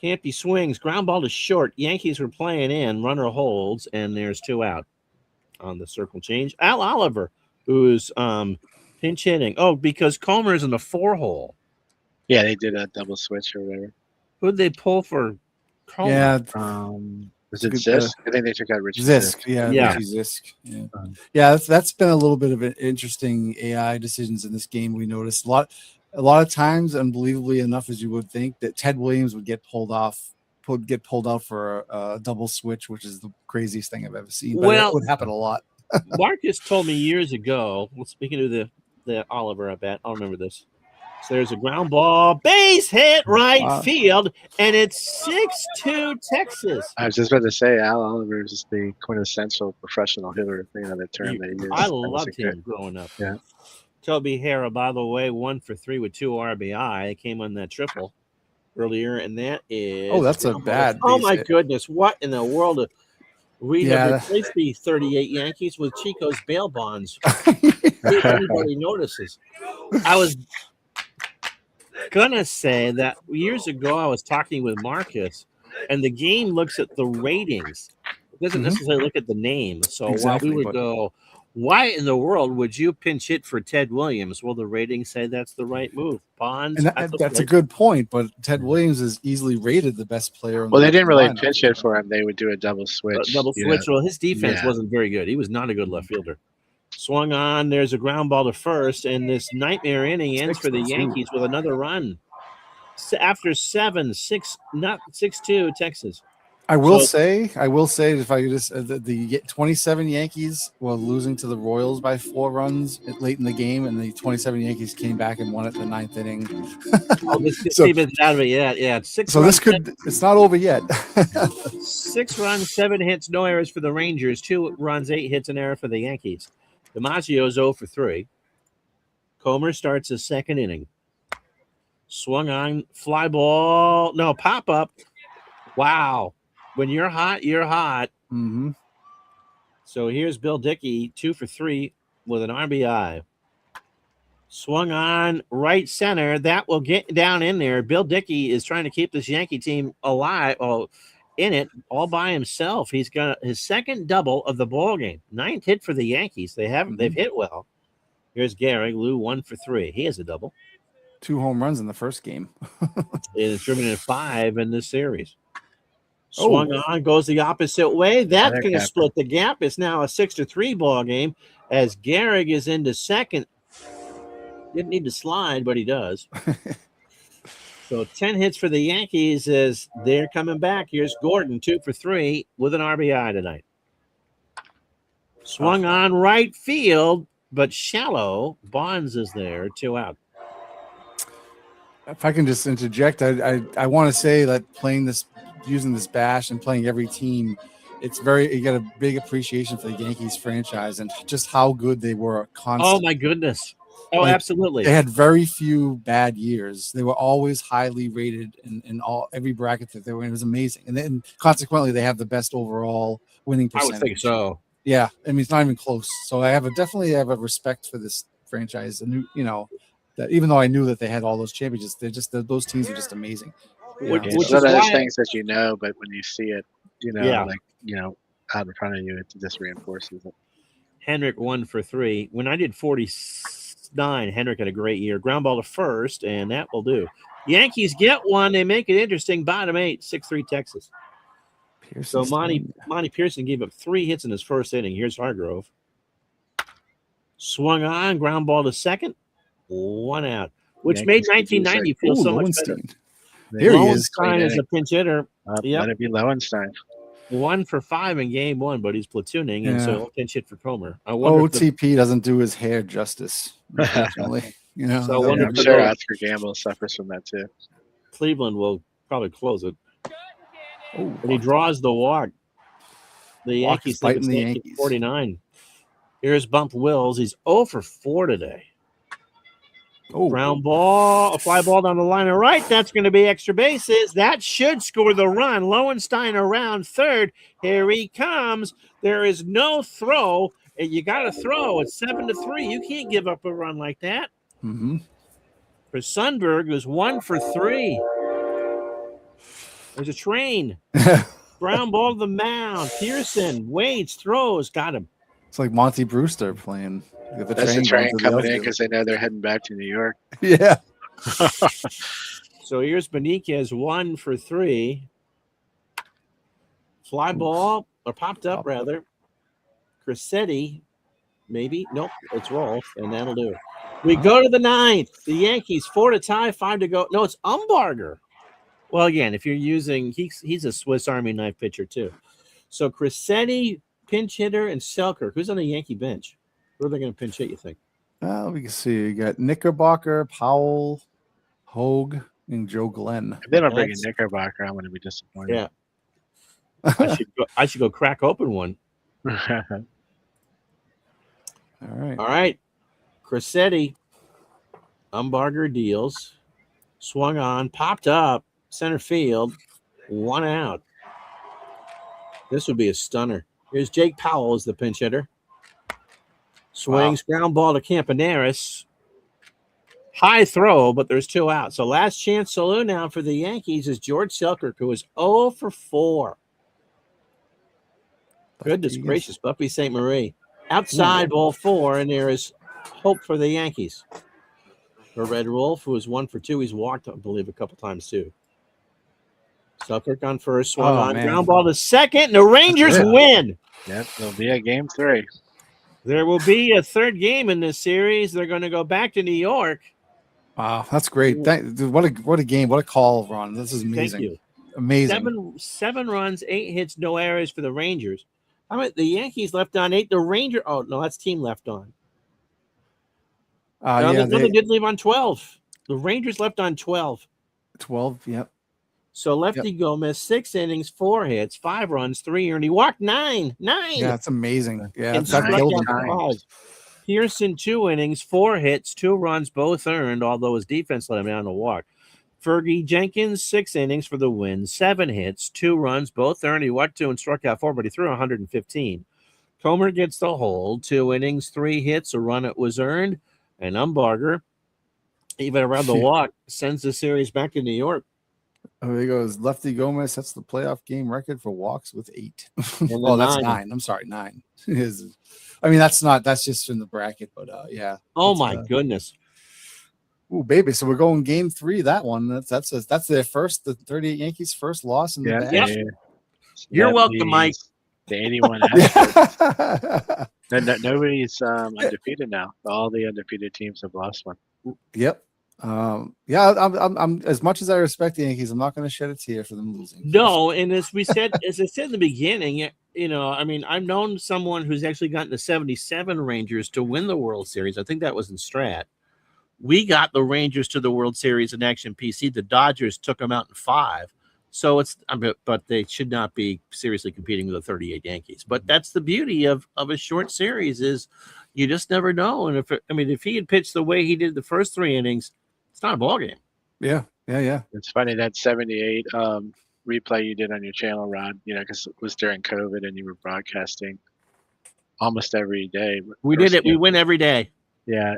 Campy swings, ground ball to short. Yankees were playing in, runner holds, and there's 2 out on the circle change. Al Oliver, who's pinch hitting. Oh, because Comer's in the 4-hole. Yeah, they did a double switch or whatever. Who'd they pull for Comer? Yeah. Was it Zisk? I think they took out Richie Zisk. Yeah. Richie Zisk. Yeah. Yeah, that's been a little bit of an interesting AI decisions in this game. We noticed a lot of times, unbelievably enough, as you would think, that Ted Williams would get pulled out for a double switch, which is the craziest thing I've ever seen. But it would happen a lot. Marcus told me years ago, speaking of the Oliver at bat, I'll remember this. So there's a ground ball, base hit right field, and it's 6-2 Texas. I was just about to say, Al Oliver is just the quintessential professional hitter, the term that he used. I loved him growing up. Yeah. Toby Harrah, by the way, 1 for 3 with 2 RBI. It came on that triple earlier, and that is... Oh, that's a bad... Oh, my goodness. What in the world? We have Yeah. replaced the 38 Yankees with Chico's bail bonds. If anybody notices. I was going to say that years ago I was talking with Marcus, and the game looks at the ratings. It doesn't necessarily look at the name. So Exactly, while we would go, why in the world would you pinch hit for Ted Williams? Well, the ratings say that's the right move. Bonds. And that's a good point, but Ted Williams is easily rated the best player. Well, they didn't really pinch hit for him. They would do a double switch. Well, his defense wasn't very good. He was not a good left fielder. Swung on. There's a ground ball to first, and this nightmare inning ends for the Yankees with another run. After 6-2 Texas. I will say, if I could just, the 27 Yankees were losing to the Royals by 4 runs late in the game, and the 27 Yankees came back and won it in the 9th inning. This team is out of it yet. Yeah, it's not over yet. 6 runs, 7 hits, no errors for the Rangers. 2 runs, 8 hits, an error for the Yankees. DiMaggio's 0 for 3. Comer starts his 2nd inning. Swung on, fly ball. No, pop up. Wow. When you're hot, you're hot. Mm-hmm. So here's Bill Dickey, 2 for 3 with an RBI. Swung on right center. That will get down in there. Bill Dickey is trying to keep this Yankee team alive, in it, all by himself. He's got his 2nd double of the ball game. 9th hit for the Yankees. They've hit well. Here's Gehrig, Lou, 1 for 3. He has a double. 2 home runs in the first game. It's driven in 5 in this series. Swung on, goes the opposite way. That's going to split the gap. It's now a 6-3 ball game as Gehrig is into second. Didn't need to slide, but he does. So 10 hits for the Yankees as they're coming back. Here's Gordon, 2 for 3 with an RBI tonight. Swung on right field, but shallow. Bonds is there, 2 out. If I can just interject, I want to say that using this bash and playing every team, you got a big appreciation for the Yankees franchise and just how good they were constantly. Oh my goodness. Oh, absolutely. They had very few bad years. They were always highly rated in every bracket that they were in. It was amazing. And then consequently they have the best overall winning percentage. I would think so. Yeah. I mean, it's not even close. So I definitely have a respect for this franchise. And that even though I knew that they had all those championships, those teams are just amazing. Which is one of those things that but when you see it, out in front of you, it just reinforces it. Henrik 1 for 3. When I did 49, Henrik had a great year. Ground ball to first, and that will do. Yankees get one. They make it interesting. Bottom 8, 6-3 Texas. So Monty Pearson gave up 3 hits in his first inning. Here's Hargrove. Swung on, ground ball to second, 1 out, which Yankees made could use 1990 feel Ooh, so much Lowenstein. better. Here he is. Lowenstein is a pinch hitter. Yep. Let it be Lowenstein. 1 for 5 in game 1, but he's platooning, and so Yeah. he'll pinch hit for Comer. I wonder if OTP doesn't do his hair justice, unfortunately. So I wonder I'm if sure the- Oscar Gamble suffers from that too. Cleveland will probably close it. Oh, But he draws the walk. The Walk Yankees is think biting it's the Yankee Yankees. 49. Here's Bump Wills. He's 0 for 4 today. oh, Ground ball, a fly ball down the line of right. That's going to be extra bases. That should score the run. Lowenstein around third. Here he comes. There is no throw. And you got to throw. It's 7-3. You can't give up a run like that. mm-hmm. For Sundberg, who's 1 for 3. There's a train. Ground ball to the mound. Pearson waits, throws, got him. It's like Monty Brewster playing. The That's the going train to the coming in outfield. because they know they're heading back to New York. Yeah. So here's Beniquez, 1 for 3. Fly ball, or popped up rather. Crissetti, maybe. Nope, it's Rolf, and that'll do it. We go to the 9th. The Yankees, 4 to tie, 5 to go. No, it's Umbarger. Well, again, if you're using, he's a Swiss Army knife pitcher too. So Crissetti, pinch hitter, and Selkirk. Who's on the Yankee bench? Who are they going to pinch hit, you think? We can see you got Knickerbocker, Powell, Hogue, and Joe Glenn. If they don't bring in That's- Knickerbocker, I'm going to be disappointed. Yeah. I should go crack open one. All right. All right. Crissetti, Umbarger deals, swung on, popped up, center field, 1 out. This would be a stunner. Here's Jake Powell as the pinch hitter. Swings, ground ball to Campaneris. High throw, but there's 2 out. So last chance saloon now for the Yankees is George Selkirk, who is 0 for 4. Goodness gracious, Buffy St. Marie. Outside ball 4, and there is hope for the Yankees. For Red Wolf, who is 1 for 2. He's walked, I believe, a couple times too. Selkirk on first, swung on, man. ground ball to second, and the Rangers win. Yep, there'll be a game 3. There will be a third game in this series. They're going to go back to New York. Wow, that's great. Dude, what a game. What a call, Ron. This is amazing. Thank you. Amazing. 7 runs, 8 hits, no errors for the Rangers. I mean, the Yankees left on 8. The Ranger, oh no, that's team left on. They did leave on 12. The Rangers left on 12. 12, yep. So Lefty Gomez, 6 innings, 4 hits, 5 runs, 3 earned. He walked 9. Yeah, it's amazing. Yeah, And that struck killed out him. 5. Pearson, 2 innings, 4 hits, 2 runs, both earned, although his defense let him down to walk. Fergie Jenkins, 6 innings for the win, 7 hits, 2 runs, both earned. He walked 2 and struck out 4, but he threw 115. Comer gets the hold, 2 innings, 3 hits, a run it was earned, and Umbarger, even around the walk, sends the series back to New York. Oh, there he goes. Lefty Gomez sets the playoff game record for walks with 8. And Well, then that's 9. I'm sorry, 9. I mean, that's just in the bracket, but yeah. Oh my goodness. Ooh, baby. So we're going game 3. That one. That's their first, the 38 Yankees' first loss in the back. Yep. You're welcome, Mike. The 81. Nobody's undefeated now. All the undefeated teams have lost one. Yep. Yeah, I'm as much as I respect the Yankees, I'm not going to shed a tear for them losing. No, and as I said in the beginning, I mean, I've known someone who's actually gotten the 77 Rangers to win the World Series. I think that was in Strat. We got the Rangers to the World Series in Action PC. The Dodgers took them out in 5. So but they should not be seriously competing with the 38 Yankees. But that's the beauty of a short series is you just never know. And if he had pitched the way he did the first 3 innings, it's not a ball game. Yeah. It's funny that 78 replay you did on your channel, Rod, because it was during COVID and you were broadcasting almost every day. We did it. We win every day. Yeah.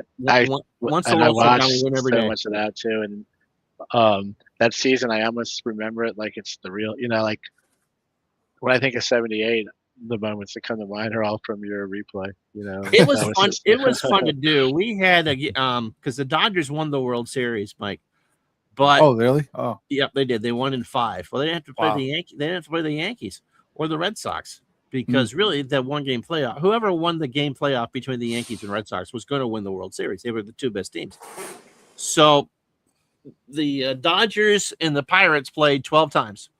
Once I a watched we win every so day. much of that too. And that season, I almost remember it like it's the real, like when I think of 78, the moments that come to mind are all from your replay. It was fun. It was fun to do. We had because the Dodgers won the World Series, Mike. But Oh, really? Oh, yep, they did. They won in 5. Well, they didn't have to play Wow. the Yankees. They didn't have to play the Yankees or the Red Sox. because really that one game playoff, whoever won the game playoff between the Yankees and Red Sox was going to win the World Series. They were the two best teams. So the Dodgers and the Pirates played 12 times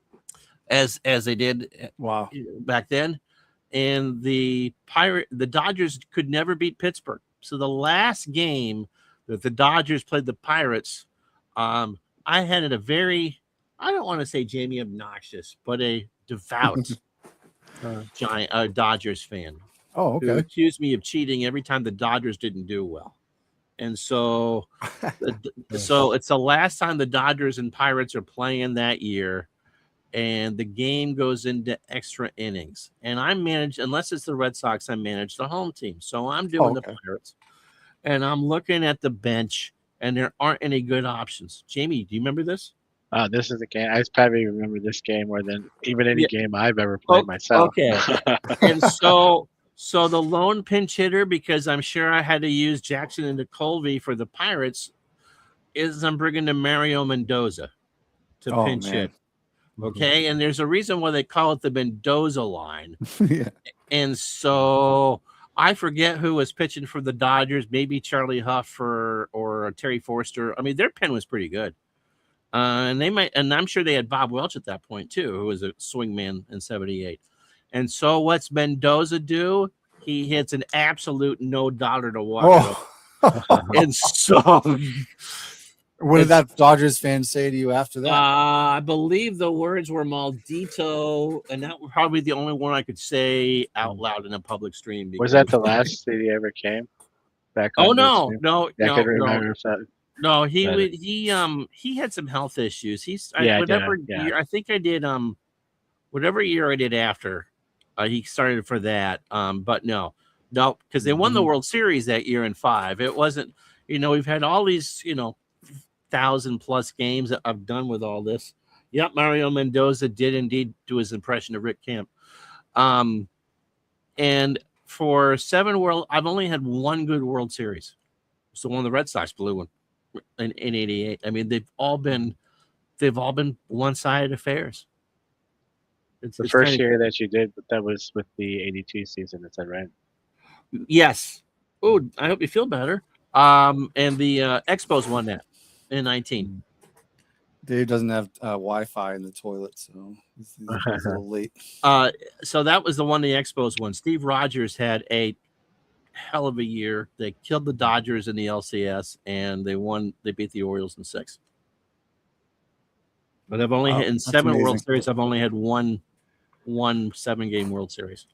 as they did Wow. back then. And the Dodgers could never beat Pittsburgh. So the last game that the Dodgers played the Pirates, I had it a very, I don't want to say Jamie obnoxious, but a devout giant Dodgers fan. Oh, Who okay. accused me of cheating every time the Dodgers didn't do well. And so, so it's the last time the Dodgers and Pirates are playing that year, and the game goes into extra innings. And I manage, unless it's the Red Sox, I manage the home team. So I'm doing the Pirates, and I'm looking at the bench, and there aren't any good options. Jamie, do you remember this? This is the game. I probably remember this game more than even any game I've ever played myself. Okay. And so the lone pinch hitter, because I'm sure I had to use Jackson and Colby for the Pirates, is I'm bringing in Mario Mendoza to pinch hit. Okay. And there's a reason why they call it the Mendoza line. Yeah. And so I forget who was pitching for the Dodgers, maybe Charlie Huff or Terry Forster. I mean, their pen was pretty good. And I'm sure they had Bob Welch at that point too, who was a swingman in 78. And so what's Mendoza do? He hits an absolute no dollar to walk. And so what did that Dodgers fan say to you after that? I believe the words were Maldito, and that was probably the only one I could say out loud in a public stream. Was that the last that he ever came back? Oh, no. I could remember if that. No, he had some health issues. Year I think I did whatever year I did after he started for that. But no, because they won the World Series that year in 5. It wasn't, we've had all these 1,000+ games that I've done with all this. Yep, Mario Mendoza did indeed do his impression of Rick Camp. And for 7 I've only had one good World Series. So one of the Red Sox blew one in 88. I mean, they've all been one-sided affairs. It's the first year that you did, that was with the 82 season, is that right? Yes. Oh, I hope you feel better. And the Expos won that in 19. Dave doesn't have Wi-Fi in the toilet, so he's a little late. So that was the one the Expos won. Steve Rogers had a hell of a year. They killed the Dodgers in the LCS, and they beat the Orioles in 6. But I've only in 7 amazing. World Series, I've only had one 7-game World Series.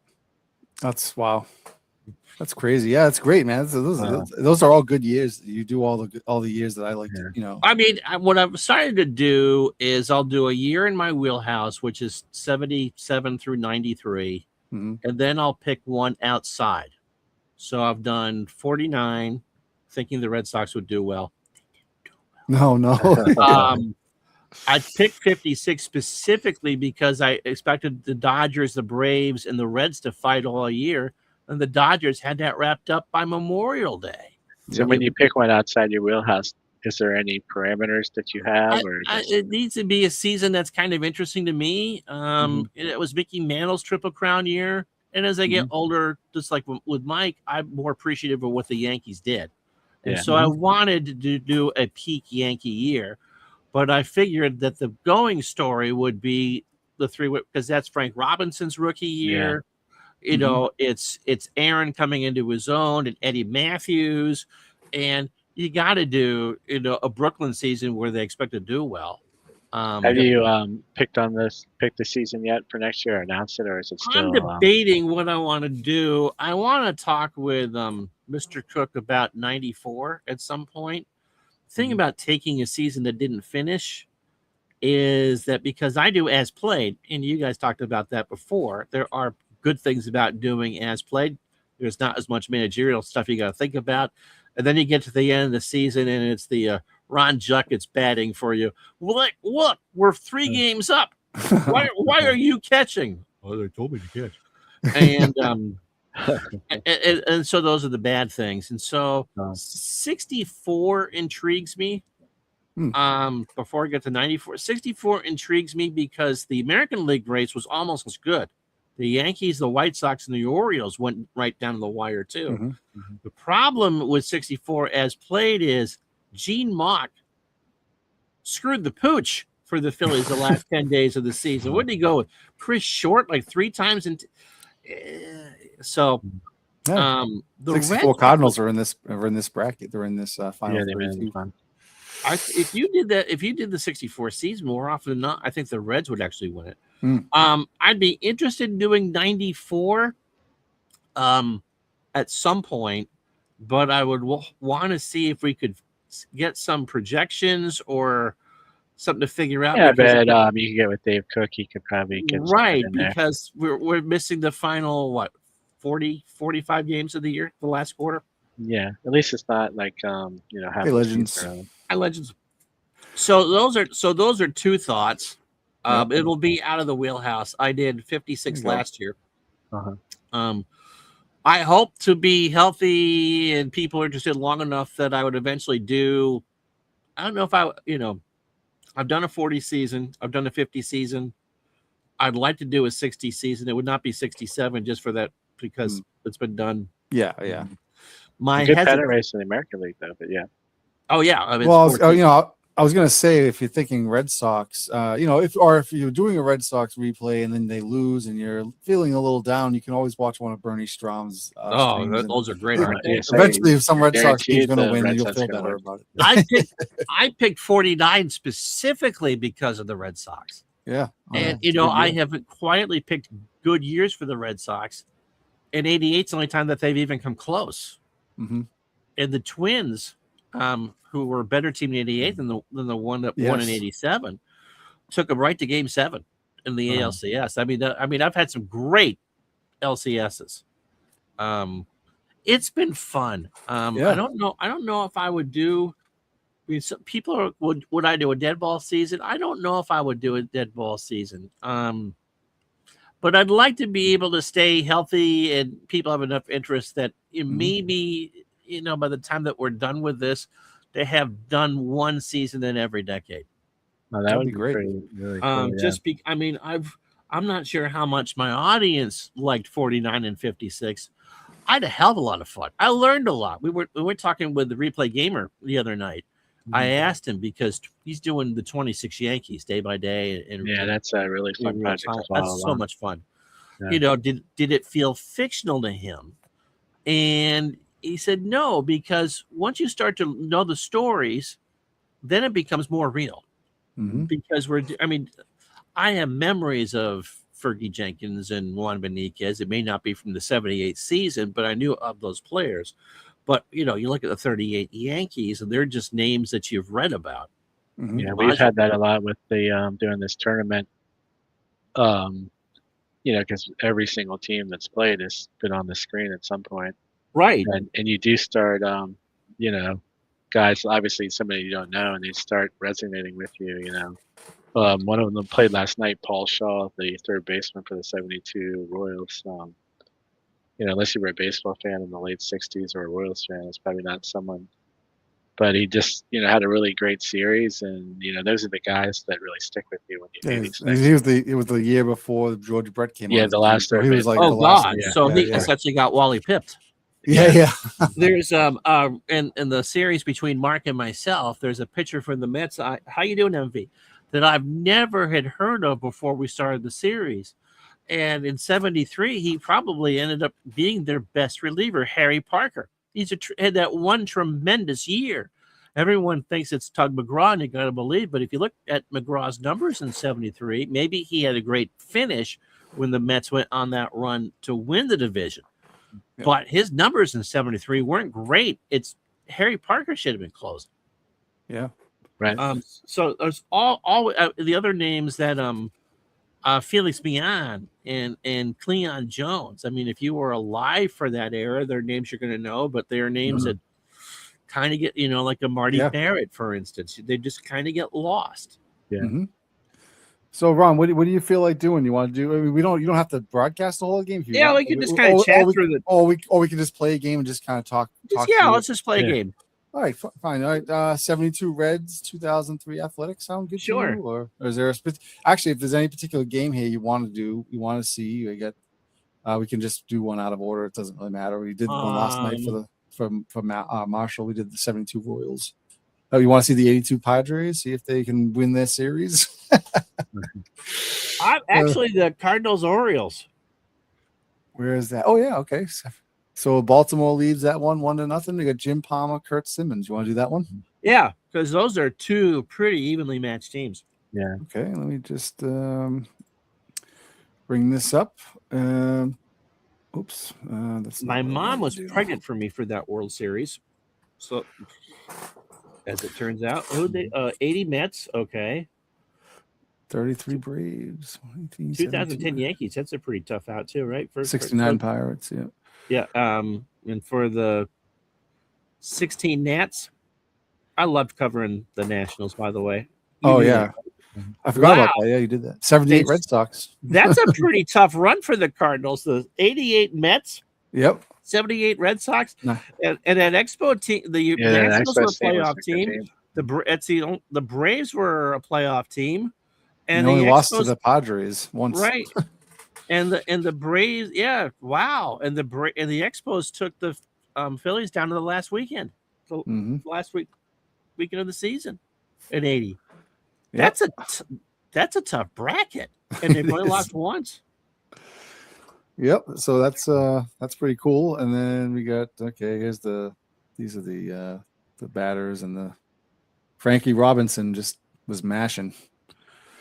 That's wow. That's crazy. Yeah, that's great, man. Those are all good years. You do all the years that I like to, I mean, what I've started to do is I'll do a year in my wheelhouse, which is 77 through 93, and then I'll pick one outside. So I've done 49, thinking the Red Sox would do well. No. I picked 56 specifically because I expected the Dodgers, the Braves, and the Reds to fight all year, and the Dodgers had that wrapped up by Memorial Day. So when you pick one outside your wheelhouse, is there any parameters that you have? It needs to be a season that's kind of interesting to me. It was Mickey Mantle's Triple Crown year, and as I get older, just like with Mike, I'm more appreciative of what the Yankees did. And so I wanted to do a peak Yankee year. But I figured that the going story would be the 3, because that's Frank Robinson's rookie year. Yeah. It's Aaron coming into his own, and Eddie Matthews, and you got to do a Brooklyn season where they expect to do well. Have you picked the season yet for next year, or announced it, or is it still? I'm debating what I want to do. I want to talk with Mr. Cook about 94 at some point. Thing about taking a season that didn't finish is that because I do as played, and you guys talked about that before, there are good things about doing as played. There's not as much managerial stuff you got to think about. And then you get to the end of the season, and it's the Ron Juckett's batting for you. Well, look, we're 3 games up. Why are you catching? Oh, they told me to catch. And and so those are the bad things. And so 64 intrigues me. Before I get to 94, 64 intrigues me because the American League race was almost as good The Yankees, the White Sox, and the Orioles went right down to the wire too. Mm-hmm. The problem with 64 as played is Gene Mauch screwed the pooch for the Phillies the last 10 days of the season. What did he go with? Chris Short like 3 times, and so Yeah. the 64 Reds, Cardinals are in this bracket. They're in this final. Yeah, they made 32. it fun. if you did the 64 season more often than not, I think the Reds would actually win it. I'd be interested in doing 94 at some point, but I would want to see if we could get some projections or something to figure out. Yeah, I bet you could get with Dave Cook. He could probably get right, in there. because we're missing the final 45 games of the year, the last quarter. Yeah, at least it's not like half Hey, Legends. Hi, Legends. So those are 2 thoughts. It'll be out of the wheelhouse. I did 56 last year. I hope to be healthy and people are interested long enough that I would eventually do. I don't know if I've done a 40 season. I've done a 50 season. I'd like to do a 60 season. It would not be 67 just for that, because it's been done. Yeah. My good pennant race in the American League though, but yeah. Oh yeah. I mean, well, I was gonna say, if you're thinking Red Sox, if you're doing a Red Sox replay and then they lose and you're feeling a little down, you can always watch one of Bernie Strom's. Those are great. Eventually, if some Red Sox team's going to win, then you'll feel better about it. I picked 49 specifically because of the Red Sox. Yeah, and I haven't quietly picked good years for the Red Sox, and 88's the only time that they've even come close. Mm-hmm. And the Twins, who were a better team in 88 than the one that won in 87, took them right to Game 7 in the ALCS. I mean, I've had some great LCSs. It's been fun. I don't know if I would do. I mean, some people would I do a dead ball season? I don't know if I would do a dead ball season. But I'd like to be able to stay healthy and people have enough interest that maybe, by the time that we're done with this, they have done one season in every decade. Oh, that would be great. Really cool, I'm not sure how much my audience liked 49 and 56. I had a hell of a lot of fun. I learned a lot. We were talking with the Replay Gamer the other night. I asked him, because he's doing the 26 Yankees day by day. And that's a really fun project. That's so much fun. Yeah. Did it feel fictional to him? And he said no, because once you start to know the stories, then it becomes more real. Mm-hmm. Because I have memories of Fergie Jenkins and Juan Benitez. It may not be from the 78 season, but I knew of those players. But, you look at the 38 Yankees, and they're just names that you've read about. Mm-hmm. Yeah, we've had that a lot with the doing this tournament. Because every single team that's played has been on the screen at some point. Right. And you do start, guys, obviously somebody you don't know, and they start resonating with you, One of them played last night, Paul Shaw, the third baseman for the 72 Royals. Unless you were a baseball fan in the late 60s or a Royals fan, it's probably not someone. But he just, had a really great series, and those are the guys that really stick with you when you do these things. It was the year before George Brett came on. Yeah, the last. So he was like, oh God! Yeah. So he essentially got Wally pipped. Yeah. There's in the series between Mark and myself, there's a pitcher from the Mets. How you doing, MV? That I've never had heard of before we started the series. And in 73, he probably ended up being their best reliever, Harry Parker. He's had that one tremendous year. Everyone thinks it's Tug McGraw, and you got to believe. But if you look at McGraw's numbers in 73, maybe he had a great finish when the Mets went on that run to win the division. Yeah. But his numbers in 73 weren't great. It's Harry Parker should have been closing. Yeah. Right. So there's all the other names that Felix Millan and Cleon Jones. I mean, if you were alive for that era, their names you're going to know, but they are names that kind of get, like a Marty Barrett, for instance. They just kind of get lost. Yeah. Mm-hmm. So, Ron, what do you feel like doing? You want to do? I mean, you don't have to broadcast the whole game. If you want. We can just kind of chat through the. Or we can just play a game and just kind of talk. Let's just play a game. All right, fine. All right, 72 Reds, 2003 Athletics. Sound good? Sure. To you? Or is there actually, if there's any particular game here you want to do, you want to see, you get We can just do one out of order. It doesn't really matter. We did one last night from Marshall. We did the 72 Royals. Oh, you want to see the 82 Padres? See if they can win their series. I'm actually the Cardinals Orioles. Where is that? Oh yeah, okay. So Baltimore leads that 1-0. They got Jim Palmer, Kurt Simmons. You want to do that one? Yeah, because those are two pretty evenly matched teams. Yeah. Okay, let me just bring this up. Oops, that's My not what I mom wanted was to do. pregnant for me for that World Series. So, as it turns out, 80 Mets. Okay. 33 Braves. 2010 Yankees. That's a pretty tough out too, right? 69 Pirates. Yeah. Yeah. And for the 16 Nats, I loved covering the Nationals. By the way. Oh yeah, I forgot about that. Yeah, you did that. 78 Red Sox. That's a pretty tough run for the Cardinals. The 88 Mets. Yep. 78 Red Sox. Nah. And that Expo team, the Nationals were a playoff team. The Braves were a playoff team. And they only the lost to Expos, the Padres once. right? and the Braves, yeah, wow. And the Expos took the Phillies down to the last weekend, last weekend of the season, at 80. Yep. That's a tough bracket, and they've only lost once. Yep. So that's pretty cool. And then we got here's these are the batters, and the Frankie Robinson just was mashing.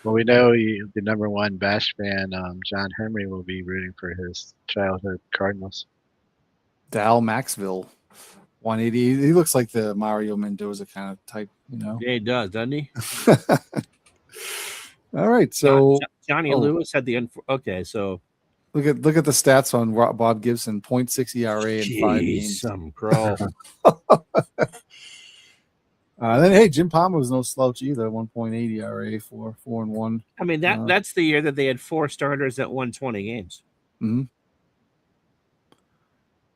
Well, we know the number one Bash fan, John Henry, will be rooting for his childhood Cardinals. Dal Maxville, 180. He looks like the Mario Mendoza kind of type, you know. Yeah, he does, doesn't he? All right, so Johnny Lewis had the okay. So look at the stats on Bob Gibson: 0.6 ERA in 5 games. Some crow. Then hey, Jim Palmer was no slouch either. 1.8 ERA for 4-1. I mean that's the year that they had 4 starters that won 20 games. Mm-hmm.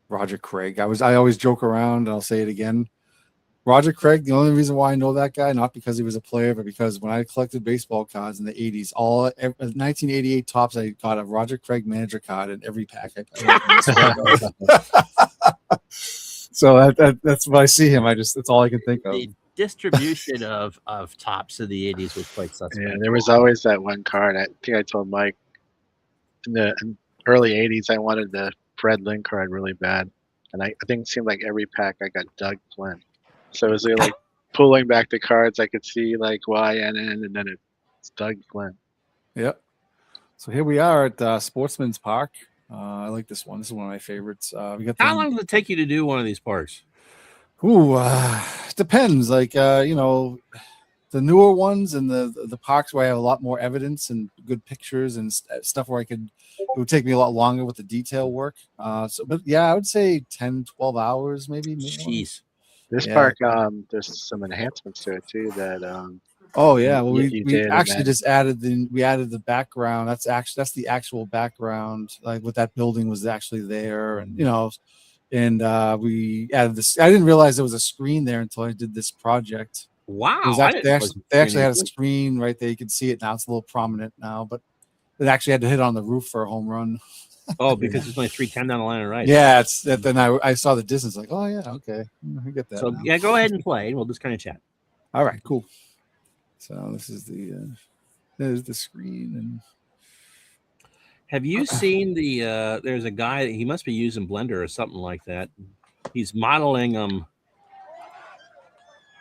Roger Craig. I always joke around, and I'll say it again. Roger Craig. The only reason why I know that guy, not because he was a player, but because when I collected baseball cards in the 80s, 1988 tops, I got a Roger Craig manager card in every pack. So that's when I see him. That's all I can think of. The distribution of tops of the 80s was quite suspect. Yeah, there was always that one card. I think I told Mike in the early 80s I wanted the Fred Lynn card really bad. And I think it seemed like every pack I got Doug Flynn. So it was like pulling back the cards, I could see like YNN, and then it's Doug Flynn. Yep. So here we are at Sportsman's Park. I like this one. This is one of my favorites. We got How long does it take you to do one of these parks? Ooh, depends. Like the newer ones and the parks where I have a lot more evidence and good pictures and stuff where it would take me a lot longer with the detail work. But yeah, I would say 10, 12 hours maybe. Jeez. This park, there's some enhancements to it too. That oh yeah, well we actually just added the background. That's the actual background. Like what that building was actually there, and we added this. I didn't realize there was a screen there until I did this project. Wow, they actually had a screen right there. You can see it now. It's a little prominent now, but it actually had to hit on the roof for a home run. Oh, because it's only 310 down the line, right? Yeah, it's that. Then I saw the distance, like, oh yeah, okay, I get that. So now. yeah, go ahead and play. We'll just kind of chat. All right, cool. So this is there's the screen. And have you seen the? There's a guy. He must be using Blender or something like that. He's modeling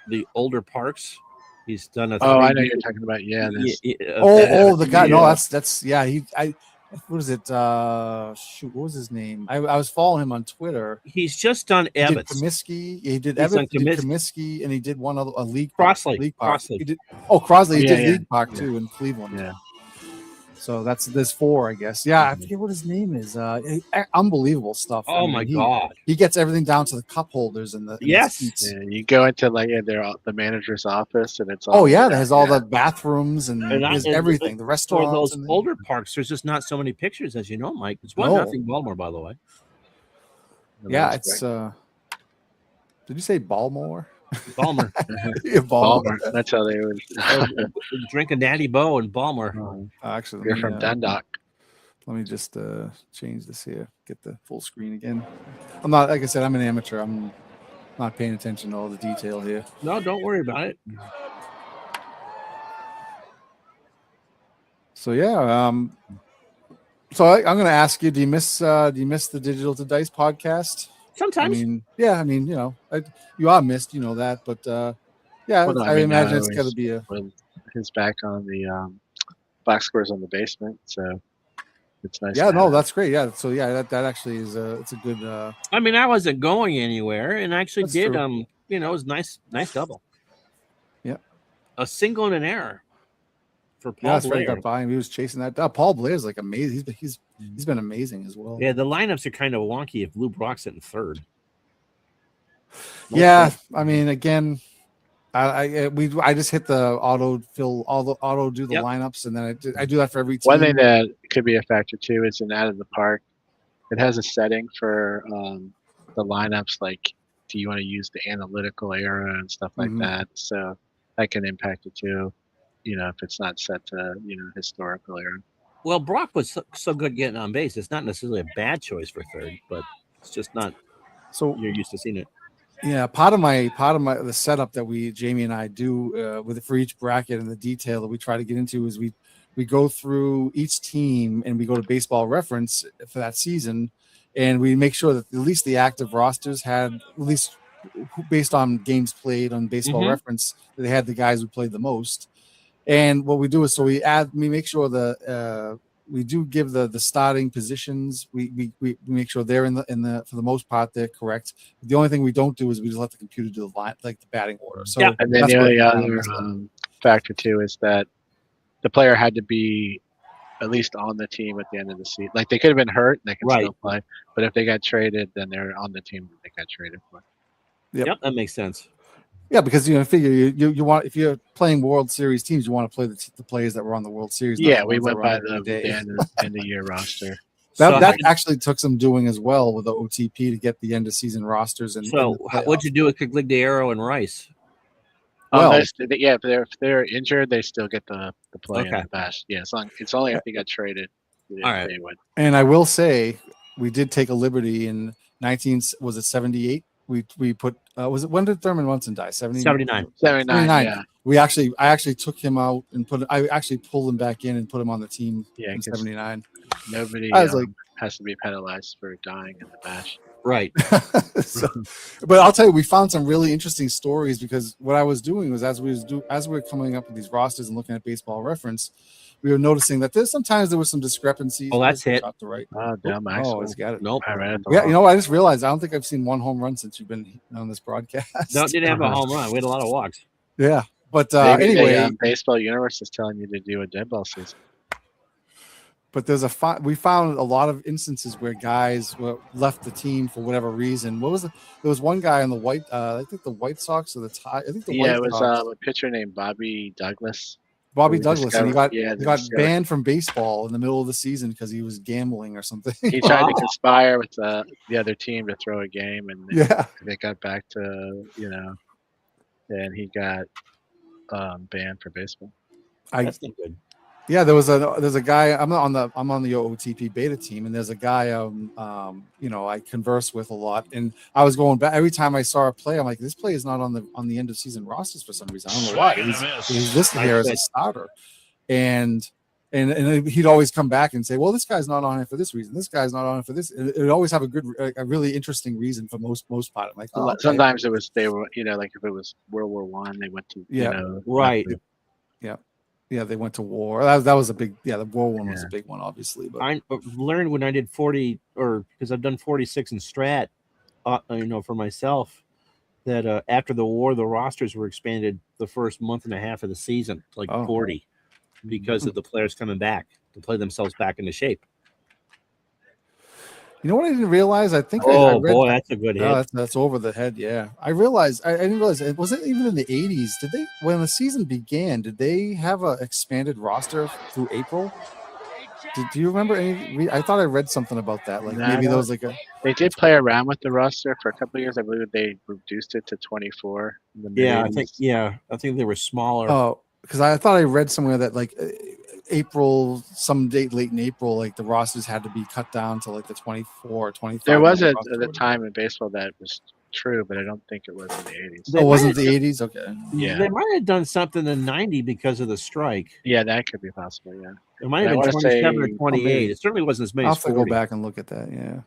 the older parks. He's done a. Oh, I know you're talking about. Yeah. The guy. No, that's yeah. What is it? Shoot, what was his name? I was following him on Twitter. He's just done Ebbets. Comiskey. He did Ebbets, he did Comiskey, and he did one other League Crossley. League Park. Crossley. He did Crossley. He did League Park too in Cleveland. Yeah. So there's 4, I guess. Yeah, I forget what his name is. Unbelievable stuff. Oh my God! He gets everything down to the cup holders and the seats. Yeah, you go into the manager's office and it's all. It has all the bathrooms and everything. The restaurants. For those older parks, there's just not so many pictures, as you know, Mike. It's 1-0 Baltimore, by the way. Yeah, it's. Did you say Baltimore? Balmer. Yeah, Balmer. That's how they would drink a Natty Boh in Balmer. Actually, you're from Dundalk. Let me just change this here. Get the full screen again. I'm not, like I said, I'm an amateur. I'm not paying attention to all the detail here. No, don't worry about it. So yeah, so I'm going to ask you: do you miss the Digital to Dice podcast? Sometimes. I mean, you are missed, you know that, but yeah, Well, I imagine it's got to be a. With his back on the box scores on the basement, so it's nice. Yeah, no, that's great. Yeah, so yeah, that actually is it's a good. I mean, I wasn't going anywhere, and I actually That's did. true. It was nice double. Yeah, a single and an error for Paul that's right. Blair. Got by him. He was chasing that. Paul Blair's like amazing. He's been amazing as well. Yeah, the lineups are kind of wonky if Lou Brock's in third. Yeah, I mean, again, I just hit the auto do the lineups, and then I do that for every team. One thing that could be a factor too is in Out of the Park, it has a setting for the lineups, like do you want to use the analytical era and stuff like that, so that can impact it too, if it's not set to historical era. Well, Brock was so good getting on base. It's not necessarily a bad choice for third, but it's just not so you're used to seeing it. Yeah, part of the setup that Jamie and I do for each bracket and the detail that we try to get into is we go through each team and we go to Baseball Reference for that season, and we make sure that at least the active rosters had, at least based on games played on Baseball Reference, that they had the guys who played the most. And what we do is we make sure we do give the starting positions. We make sure they're in the for the most part they're correct. The only thing we don't do is we just let the computer do the line, like the batting order. So yeah. And then the only other factor too is that the player had to be at least on the team at the end of the season. Like they could have been hurt and they can still play, but if they got traded, then they're on the team that they got traded for. Yep, that makes sense. Yeah, because figure you want, if you're playing World Series teams, you want to play the players that were on the World Series. Yeah, we went by the end of year roster. That actually took some doing as well with the OTP to get the end of season rosters. And so, what'd you do with Cagligliero and Rice? Well, if they're injured, they still get the play in the bash. Yeah, it's only if they got traded. All right. They would. And I will say, we did take a liberty in 78. We put when did Thurman Munson die? 79. 79. Yeah. I actually took him out and I actually pulled him back in and put him on the team in 79. Nobody has to be penalized for dying in the bash. Right. But I'll tell you, we found some really interesting stories, because what I was doing was as we were coming up with these rosters and looking at Baseball Reference, we were noticing that sometimes there was some discrepancies. Oh, that's hit. To right. Oh, damn! It's got it. Nope. Yeah, I just realized I don't think I've seen one home run since you've been on this broadcast. No, didn't have a home run. We had a lot of walks. Yeah, but anyway, Baseball Universe is telling you to do a dead ball season. But we found a lot of instances where guys left the team for whatever reason. There was one guy on the I think the White Sox or the Tigers. I think it was a pitcher named Bobby Douglas. And he got banned from baseball in the middle of the season because he was gambling or something. He tried to conspire with the other team to throw a game, and they got back to and he got banned for baseball. That's not good. Yeah, there's a guy. I'm on the OTP beta team, and there's a guy I converse with a lot, and I was going back every time I saw a play. I'm like, this play is not on the end of season rosters for some reason. I don't know why. He's listed here as a starter, and he'd always come back and say, well, this guy's not on it for this reason. This guy's not on it for this. It would always have a really interesting reason for most part. I'm like, sometimes it was they were like if it was World War I, they went to right. Yeah, they went to war. That was a big. Yeah, the war one was a big one, obviously. But I learned when I did 40, because I've done 46 in Strat, for myself, that after the war, the rosters were expanded the first month and a half of the season, 40, because of the players coming back to play themselves back into shape. You know what I didn't realize? I think boy, that's a good hit. That's over the head. Yeah, I realized. I didn't realize it wasn't even in the 80s. Did they, when the season began, did they have an expanded roster through April? Do you remember any? I thought I read something about that. Maybe there was They did play around with the roster for a couple of years. I believe they reduced it to 24. In the I think they were smaller. Oh, because I thought I read somewhere that April, some date late in April, like the rosters had to be cut down to like the 24 or 25. There was man at roster. the time in baseball that was true, but I don't think it was in the 80s. They Oh, wasn't might the 80s? Okay. Yeah. They might have done something in '90 because of the strike. Yeah, that could be possible. Yeah. It might have I been wanna 27 or say- 28. maybe. It certainly wasn't as many I'll as have to 40. go back and look at that. Yeah.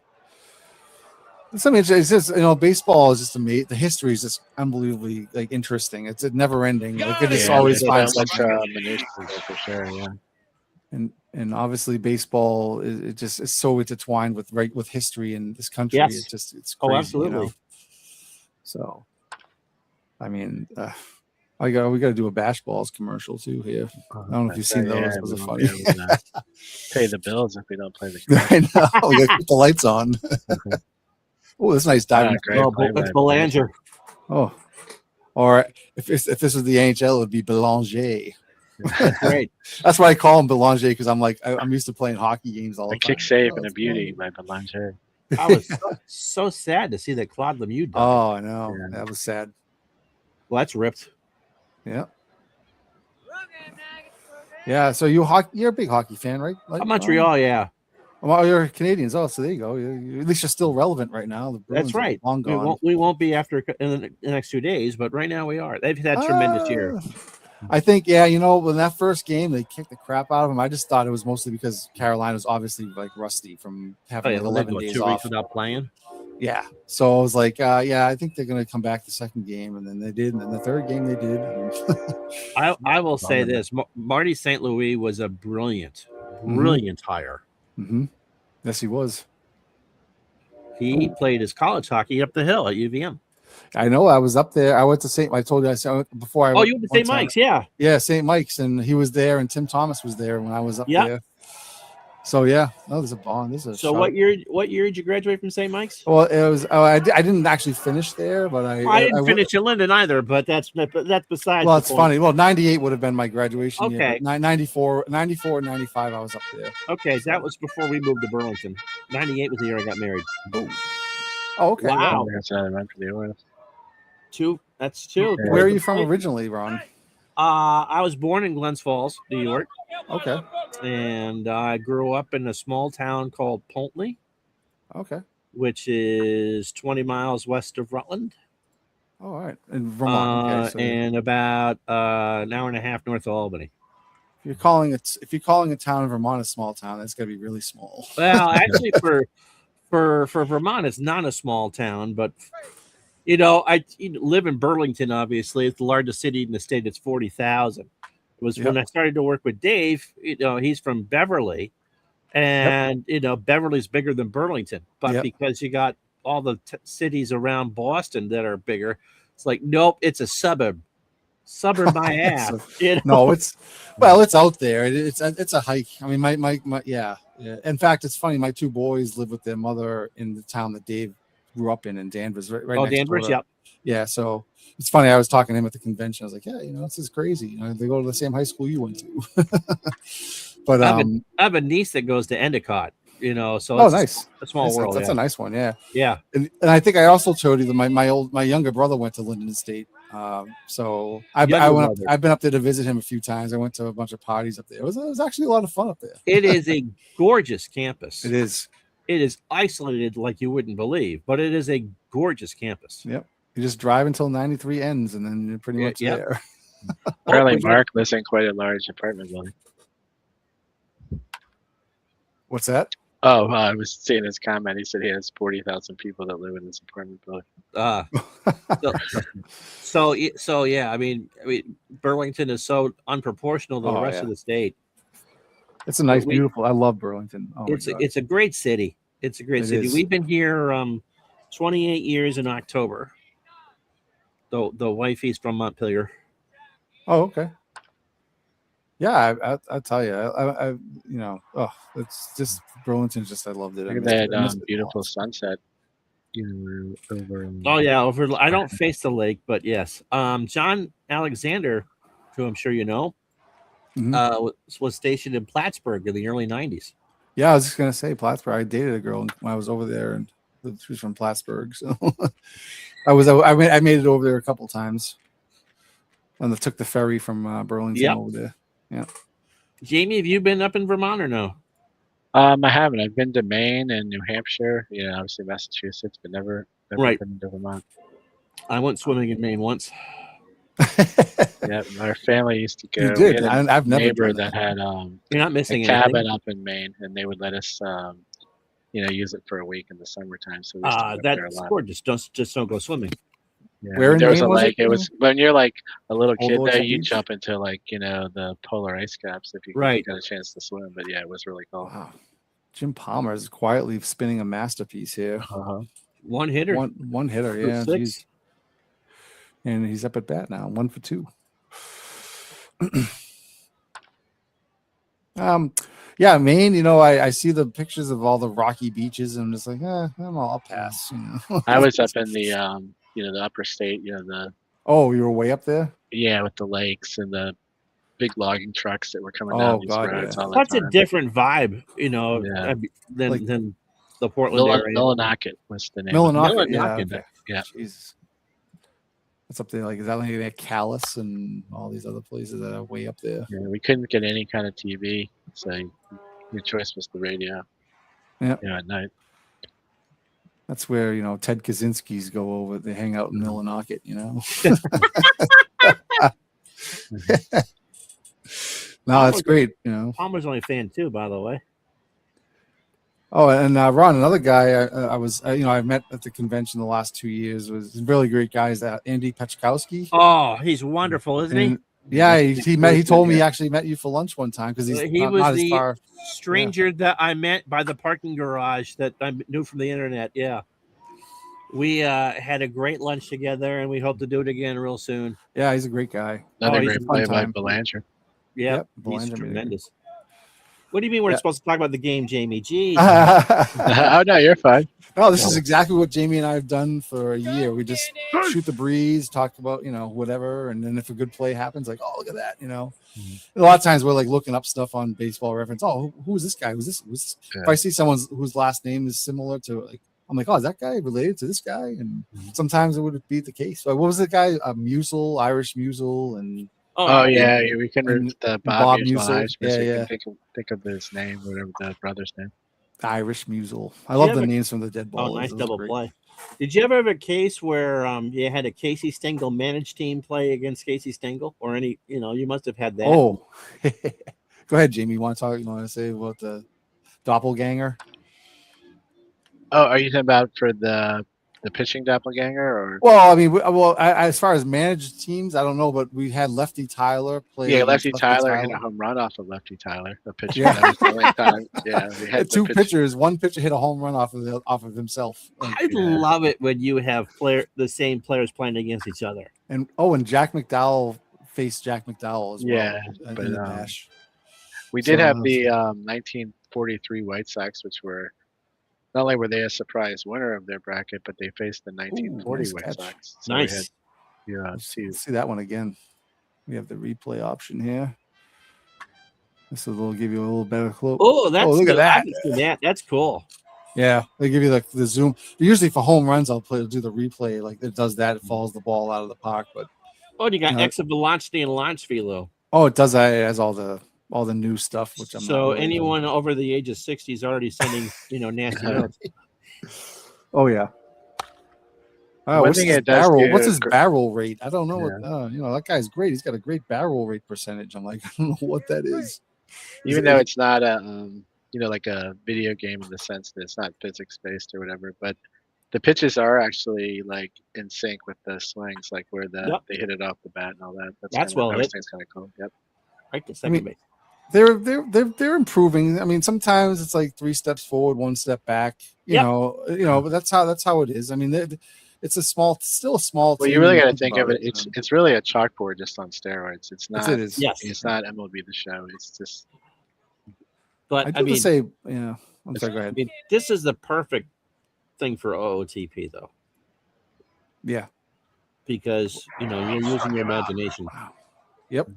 It's just, baseball is just amazing. The history is just unbelievably like interesting. It's never ending. Like it just Yeah, always there's finds so much something. minutiae there for sure. Yeah. And obviously baseball is so intertwined with history in this country. Yes. It's Oh, crazy, absolutely. So, I mean, we got to do a Bash Balls commercial too here. I don't know if you've seen those. Those are funny. We won't pay the bills if we don't play the game. I know. We got to keep the lights on. Oh, that's nice diving. Great Oh, play it's by Belanger. Oh, or if this was the NHL, it would be Belanger. Great. That's why I call him Belanger because I'm used to playing hockey games all A the time. kick save Oh, and a it's beauty Belanger. by Belanger. I was so sad to see that Claude Lemieux died. Oh, I know. Yeah. That was sad. Well, that's ripped. Yeah. Yeah. So you're a big hockey fan, right? Like, Montreal, yeah. Well, you're Canadians. Oh, so there you go. At least you're still relevant right now. The Bruins That's are right. Long gone. We won't be after in the next 2 days, but right now we are. They've had tremendous year. I think, when that first game they kicked the crap out of them, I just thought it was mostly because Carolina's obviously like rusty from having like 11 days 2 off. weeks without playing. Yeah. So I was like, I think they're going to come back the second game, and then they did, and then the third game they did. I will say this: Marty St. Louis was a brilliant hire. Mm-hmm. Yes, he was. He played his college hockey up the hill at UVM. I know. I was up there. I went to St. I told you I saw before. I Oh, you went to St. Mike's, yeah. Yeah, St. Mike's, and he was there, and Tim Thomas was there when I was up Yep. there. So yeah, there's a bond. There's a So what year did you graduate from St. Mike's? Well, it was. I didn't actually finich there, but I didn't finish at Linden either. But that's besides. Well, the it's point. funny. Well, 98 would have been my graduation year. Okay. But 94, 95, I was up there. Okay, so that was before we moved to Burlington. 98 was the year I got married. Oh, okay. Wow. That's another run for the Oilers. That's two. Okay. Where are you from originally, Ron? I was born in Glens Falls, New York, Okay. and I grew up in a small town called Poultney, Okay. which is 20 miles west of Rutland, All right. In Vermont. Okay. So and about an hour and a half north of Albany. if you're calling a town in Vermont a small town, that's got to be really small. Well, actually, for Vermont, it's not a small town, but I live in Burlington. Obviously, it's the largest city in the state. It's 40,000. It was when I started to work with Dave. He's from Beverly, and Beverly's bigger than Burlington. But because you got all the cities around Boston that are bigger, it's like nope, it's a suburb. Suburb my ass. No, it's out there. It's a hike. I mean, my yeah. In fact, it's funny. My two boys live with their mother in the town that Dave grew up in Danvers, right next Danvers, door. yep. Yeah, so it's funny. I was talking to him at the convention. I was like, yeah, this is crazy. They go to the same high school you went to. But I have a niece that goes to Endicott. So it's nice. a small world. That's a nice one. Yeah. Yeah. And I think I also told you that my younger brother went to Linden State. So I've been up there to visit him a few times. I went to a bunch of parties up there. It was actually a lot of fun up there. It is a gorgeous campus. It is. It is isolated like you wouldn't believe, but it is a gorgeous campus. Yep. You just drive until 93 ends, and then you're pretty much there. Apparently, Mark lives in quite a large apartment building. What's that? Oh, I was seeing his comment. He said he has 40,000 people that live in this apartment building. So yeah. I mean, Burlington is so unproportional to the rest of the state. It's a nice, beautiful. I love Burlington. It's a great city. It's a great city. Is. We've been here 28 years in October. The wifey's from Montpelier. Oh, okay. Yeah, I tell you, it's just Burlington's just I loved it. Look at that beautiful sunset. Over. Oh yeah, I don't face the lake, but yes. John Alexander, who I'm sure you know, was stationed in Plattsburgh in the early 90s. Yeah, I was just gonna say Plattsburgh. I dated a girl when I was over there, and she was from Plattsburgh. So I made it over there a couple times, and I took the ferry from Burlington over there. Yeah. Jamie, have you been up in Vermont or no? I haven't. I've been to Maine and New Hampshire. Obviously Massachusetts, but never Right. been to Vermont. I went swimming in Maine once. Yeah, our family used to go. You We did. had a I've never neighbor done that had You're not a missing cabin anything. up in Maine, and they would let us use it for a week in the summertime. So we used to go up there a That's lot. gorgeous. Just don't go swimming. Yeah, Where in there was Maine a was it? lake. It was when you're like a little Old kid, though, Orchard you Beach? jump into the polar ice caps if you Right. got a chance to swim. But yeah, it was really cool. Wow. Jim Palmer is quietly spinning a masterpiece here. Uh-huh. One hitter. One hitter, for yeah. 6. Geez. And he's up at bat now, 1 for 2. Yeah, Maine, I see the pictures of all the rocky beaches and I'm just like, I'll pass. I was up in the the upper state, Oh, you were way up there? with the lakes and the big logging trucks that were coming Oh, down these God, roads yeah. all the That's a time. different vibe, Yeah. than the Portland area. Millinocket was the name. of it. Millinocket, yeah. Millinocket. Okay. Yeah. Jesus. That's up there. Like, is that like that Calais and all these other places that are way up there? Yeah, we couldn't get any kind of TV, so your choice was the radio. Yeah. At night. That's where, Ted Kaczynski's go over. They hang out in Millinocket, No, that's great, Palmer's only a fan too, by the way. Oh, and Ron, another guy I've met at the convention the last 2 years was a really great guy. Is that Andy Pechkowski? Oh, he's wonderful, isn't he? Yeah, he told me he actually met you for lunch one time because He not, was not as the far. stranger that I met by the parking garage that I knew from the internet. Yeah. We had a great lunch together, and we hope to do it again real soon. Yeah, he's a great guy. Another he's great a play fun by time. Belanger. Yeah, Yep, he's Belanger made it. tremendous. What do you mean we're Yeah. supposed to talk about the game, Jamie? Jeez. Oh no, you're fine. No, this is exactly what Jamie and I have done for a year. We just shoot the breeze, talk about, whatever. And then if a good play happens, like, oh, look at that, A lot of times we're like looking up stuff on Baseball Reference. Oh, who is this guy? Who's this? Yeah. If I see someone whose last name is similar to, like, I'm like, oh, is that guy related to this guy? And sometimes it would be the case. Like, what was the guy? Musel, Irish Musel, and Oh yeah, we can and read the Bob Bob Musil. Musil. Yeah. Think of his name, whatever the brother's name. Irish Musel. I love the ever- names from the Dead Ball. nice double play. Did you ever have a case where you had a Casey Stengel managed team play against Casey Stengel, or any? You must have had that. Oh, go ahead, Jamie. You want to say about the doppelganger? Oh, are you talking about for the pitching doppelganger or? Well, I mean, as far as managed teams, I don't know, but we had Lefty Tyler play. Yeah, Lefty Tyler hit a home run off of Lefty Tyler, a pitcher. Yeah. That was the only time. Yeah, we had Two pitchers. One pitcher hit a home run off of himself. I love it when you have the same players playing against each other. And Jack McDowell faced Jack McDowell as well. Yeah, in but, the bash. We did So, have the 1943 White Sox, which were not only were they a surprise winner of their bracket, but they faced the 1940 nice White catch. Sox. So Nice. we had, Let's see that one again. We have the replay option here. This will give you a little better close. Oh, that's look at good. I that. can see that. That's cool. Yeah, they give you the zoom. Usually for home runs, I'll do the replay. Like it does that, it falls the ball out of the park. But Oh, you got exit velocity and launch velo. oh, it does that. It has all the new stuff, which I'm So not really anyone over the age of 60 is already sending nasty notes. Oh yeah. One What's thing his it does barrel? do- What's his barrel rate? I don't know. Yeah. What that guy's great. He's got a great barrel rate percentage. I'm like, I don't know what that is. even though it's not a like a video game in the sense that it's not physics based or whatever, but the pitches are actually like in sync with the swings, like where they hit it off the bat and all that. That's kinda, well I hit. always think it's kind of cool. Yep. Right to second mean, base. They're improving. I mean, sometimes it's like 3 steps forward, 1 step back. You know, but that's how it is. I mean, it's still a small. Well, team you really when got to think about of it. It's really a chalkboard just on steroids. It's not. It is. Yes. It's not MLB The Show. It's just. But I I do have mean, to say, yeah. I'm sorry. Go ahead. this is the perfect thing for OOTP, though, Yeah. because you're using your imagination. Wow. Yep.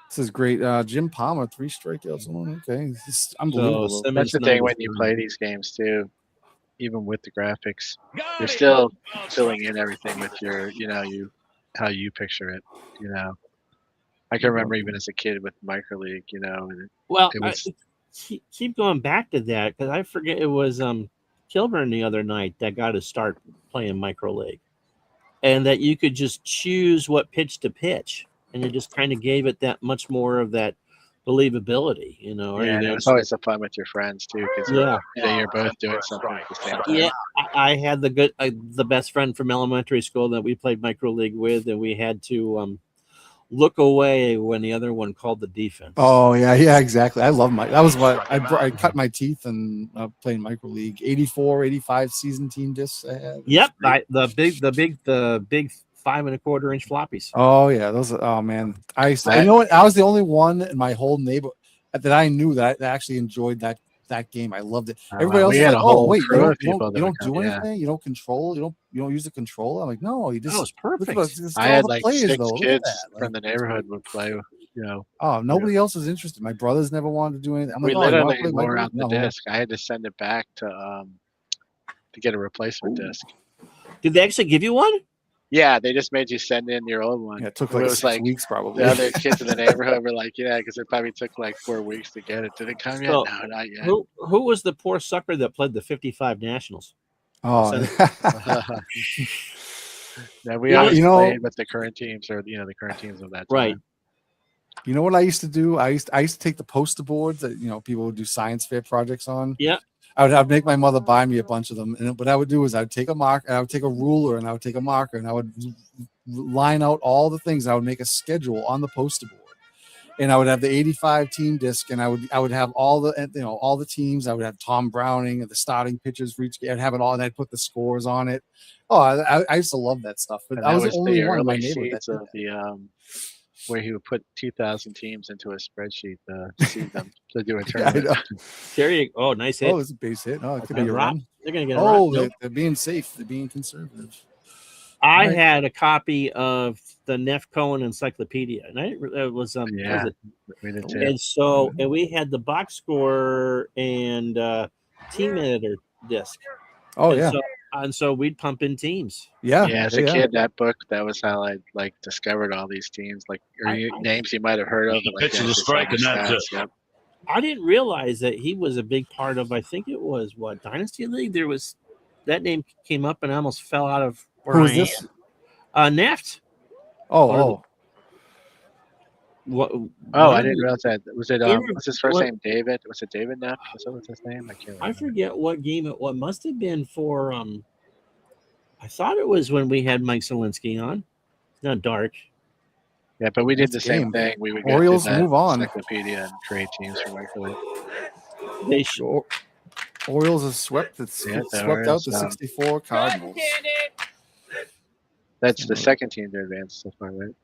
This is great. Jim Palmer, 3 strikeouts. Okay, this is unbelievable. So, That's the thing when you play these games too. Even with the graphics, you're still filling in everything with your, how you picture it. I can remember even as a kid with micro league, and Well, it was keep going back to that because I forget it was Kilburn the other night that got to start playing micro league, and that you could just choose what pitch to pitch, and it just kind of gave it that much more of that believability, Are you and it gonna was always so fun with your friends too, because Yeah. you're both doing something at the same time. Yeah, I had the best friend from elementary school that we played micro league with, and we had to look away when the other one called the defense. Oh yeah, exactly. I love that was what I cut my teeth and playing micro league. 84, 85 season team discs I had. Yep, the big 5 1/4 inch floppies. Oh yeah, those. Oh man, you know what? I was the only one in my whole neighborhood that I knew that actually enjoyed that game. I loved it. Everybody else we was had like, a "Oh whole wait, crew of you people don't that would do come, yeah. anything. You don't control. You don't use the controller." I'm like, "No, you just." That was perfect. Look at I all had the like players, 6 though. Look at kids that. from the neighborhood would play. Oh, nobody else was interested. My brothers never wanted to do anything. I'm We like, "Oh, you want literally to play wore micro out the league?" No. disc. I had to send it back to get a replacement disc. Did they actually give you one? Yeah, they just made you send in your old one. Yeah, it took It like was 6 weeks probably. The other kids in the neighborhood were like, yeah, because it probably took like 4 weeks to get it. Did it come yet? So, No, not yet. Who was the poor sucker that played the 55 Nationals? Oh, Yeah, we always you know- played with the current teams or the current teams of that time. Right. you know what I used to do? I used to take the poster boards that people would do science fair projects on. Yeah. I'd make my mother buy me a bunch of them, and what I would do is I'd take a marker, I would take a ruler, and I would take a marker, and I would line out all the things. I would make a schedule on the poster board, and I would have the 85 team disc, and I would have all the teams. I would have Tom Browning and the starting pitchers for each game. I'd have it all, and I'd put the scores on it. Oh, I used to love that stuff. But And I that was the only one in my early neighborhood seeds that did of that. the where he would put 2,000 teams into a spreadsheet to seed them to do a Yeah, I tournament. know. There you go. Oh, nice hit. Oh, it's a base hit. Oh, it could They're be a run. gonna get a Oh, run. Nope. they're being safe. They're being conservative. I Right. had a copy of the Neff Cohen Encyclopedia, and it was Yeah. was We did it? too. And we had the box score and team editor disc. Oh And yeah, so we'd pump in teams. yeah. Yeah, as a kid, that book, that was how I discovered all these teams, names you might have heard of. He But, pitches yeah, a just strike all the and that's stats, it. Yep. I didn't realize that he was a big part of. I think it was Dynasty League. There was that name came up, and I almost fell out of where Who I is this? am. Neft. Oh, What? Oh, I didn't realize that. Was it Yeah, what's his first what- name? David? Was it David Neff? Was that what's his name? I can't remember. I forget what game it was. Must have been for. I thought it was when we had Mike Zielinski on. Not dark. Yeah, but we did That's the same game. thing. We would Orioles, get to that move on. encyclopedia and create teams for Michael. They oh. Orioles have swept. It's Yeah, the swept out Orioles, the 64 Cardinals. That's the second team to advance so far, right?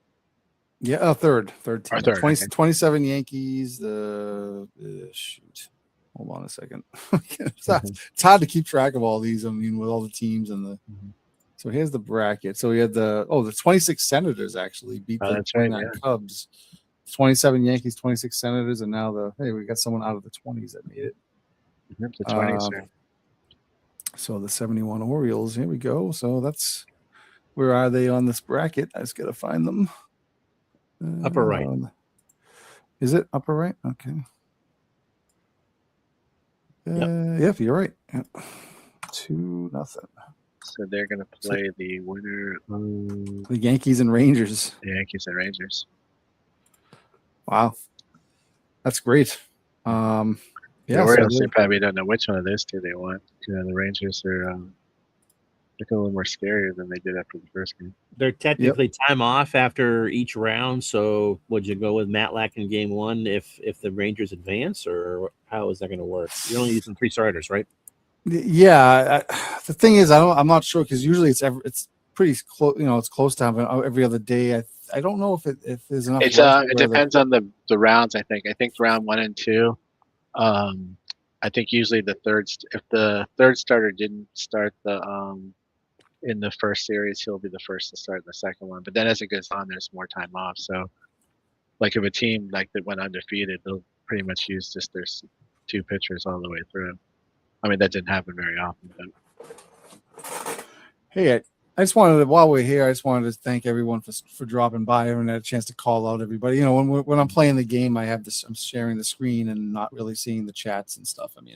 Yeah, third team. Or third, 20, okay. 27 Yankees. Shoot. Hold on a second. It's hard to keep track of all these. I mean, with all the teams and the. Mhm. So here's the bracket. So we had the 26 Senators actually beat the That's right, 29 Cubs. 27 Yankees, 26 Senators, and now we got someone out of the 20s that made it. Yep, the 20s. Right? So the 71 Orioles. Here we go. So that's where are they on this bracket? I just gotta find them. Upper right. Is it upper right? Okay. Yep. Yep, you're right. Yep. 2-0. So they're going to play the winner of The Yankees and Rangers. the Yankees and Rangers. Wow, that's great. The Yeah, Orioles, they probably don't know which one of those two they want. The Rangers are look a little more scarier than they did after the first game. They're technically time off after each round. So would you go with Matlack in game one if the Rangers advance, or how is that going to work? You're only using 3 starters, right? Yeah, the thing is, I'm not sure because usually it's pretty close. It's close to having every other day. I don't know if there's enough. It depends on the rounds. I think round 1 and 2. I think usually if the third starter didn't start in the first series, he'll be the first to start in the second one. But then as it goes on, there's more time off. So, like if a team that went undefeated, they'll pretty much use just their 2 pitchers all the way through. I mean, that didn't happen very often. But Hey, I just wanted to, while we're here, I just wanted to thank everyone for dropping by. I haven't had a chance to call out everybody. You know, when I'm playing the game, I'm sharing the screen and not really seeing the chats and stuff. I mean,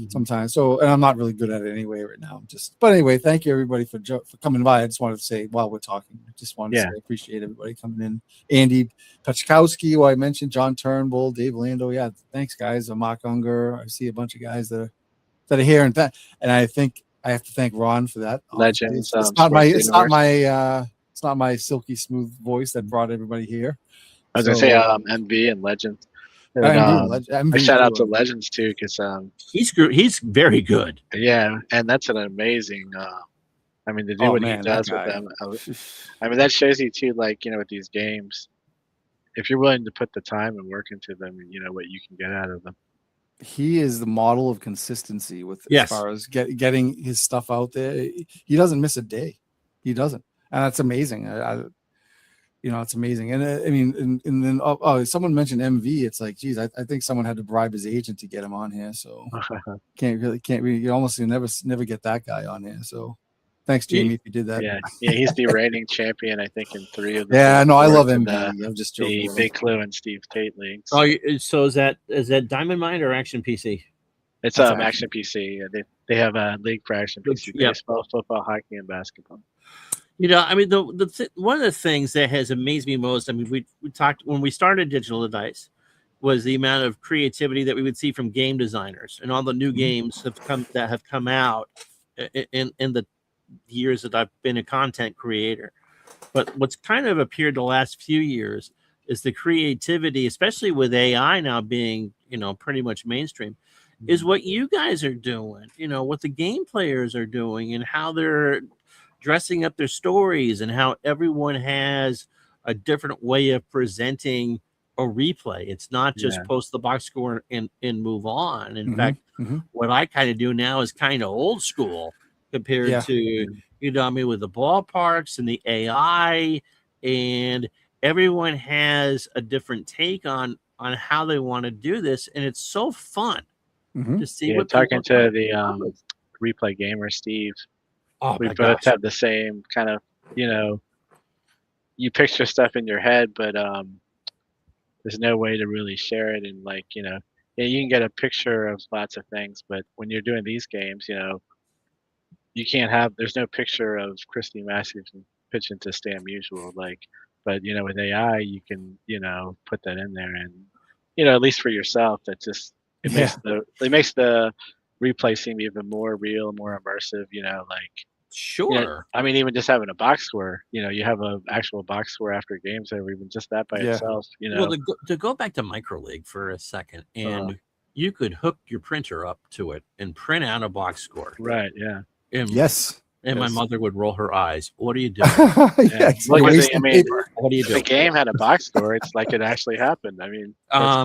sometimes, and I'm not really good at it anyway right now. But anyway, thank you everybody for coming by. I just wanted to say while we're talking, I just wanted to say I appreciate everybody coming in. Andy Pachkowski, who I mentioned, John Turnbull, Dave Lando. Yeah, thanks guys. Mark Unger. I see a bunch of guys that are here, and I think I have to thank Ron for that. Legends. It's not my silky smooth voice that brought everybody here. I was gonna say MV and Legends. And, MV I shout out too. to Legends too, because he's very good. Yeah, and that's an amazing. I mean, to do what he does with them. I mean, that shows you too, like, you know, with these games, if you're willing to put the time and work into them, you know what you can get out of them. He is the model of consistency as far as getting his stuff out there. He doesn't miss a day. He doesn't, and that's amazing. It's amazing. And I mean, and then someone mentioned MV. It's like, geez, I think someone had to bribe his agent to get him on here. So can't really. You almost never get that guy on here. So thanks, Jamie, if you did that. Yeah, he's the reigning champion, I think, in 3 of the. Yeah, no, I love MV. I'm just joking. The Big Clue and Steve Tate leagues. Oh, so is that Diamond Mine or Action PC? It's Action PC. They have a league for Action PC: baseball, football, hockey, and basketball. You know, I mean, one of the things that has amazed me most, I mean, we talked when we started Digital Dice, was the amount of creativity that we would see from game designers and all the new games that have come out in the years that I've been a content creator. But what's kind of appeared the last few years is the creativity, especially with AI now being, you know, pretty much mainstream, is what you guys are doing, you know, what the game players are doing and how they're dressing up their stories and how everyone has a different way of presenting a replay. It's not just post the box score and move on. In fact, what I kind of do now is kind of old school compared to, you know, I mean, with the ballparks and the AI, and everyone has a different take on how they want to do this. And it's so fun to see what talking to the replay gamer, Steve. We both have the same kind of, you know, you picture stuff in your head, but there's no way to really share it. And like, you know, you can get a picture of lots of things, but when you're doing these games, you know, there's no picture of Christy Matthews pitching to Stan Musial, but you know, with AI, you can, you know, put that in there, and, you know, at least for yourself, it makes the replay seem even more real, more immersive, you know, like. Sure. You know, I mean, even just having a box score, you know, you have an actual box score after games, or even just that by itself, you know. Well, to go back to Micro League for a second, and you could hook your printer up to it and print out a box score. Right. Yeah. And my mother would roll her eyes. What are you doing? What are you doing? The game had a box score. It's like it actually happened. I mean,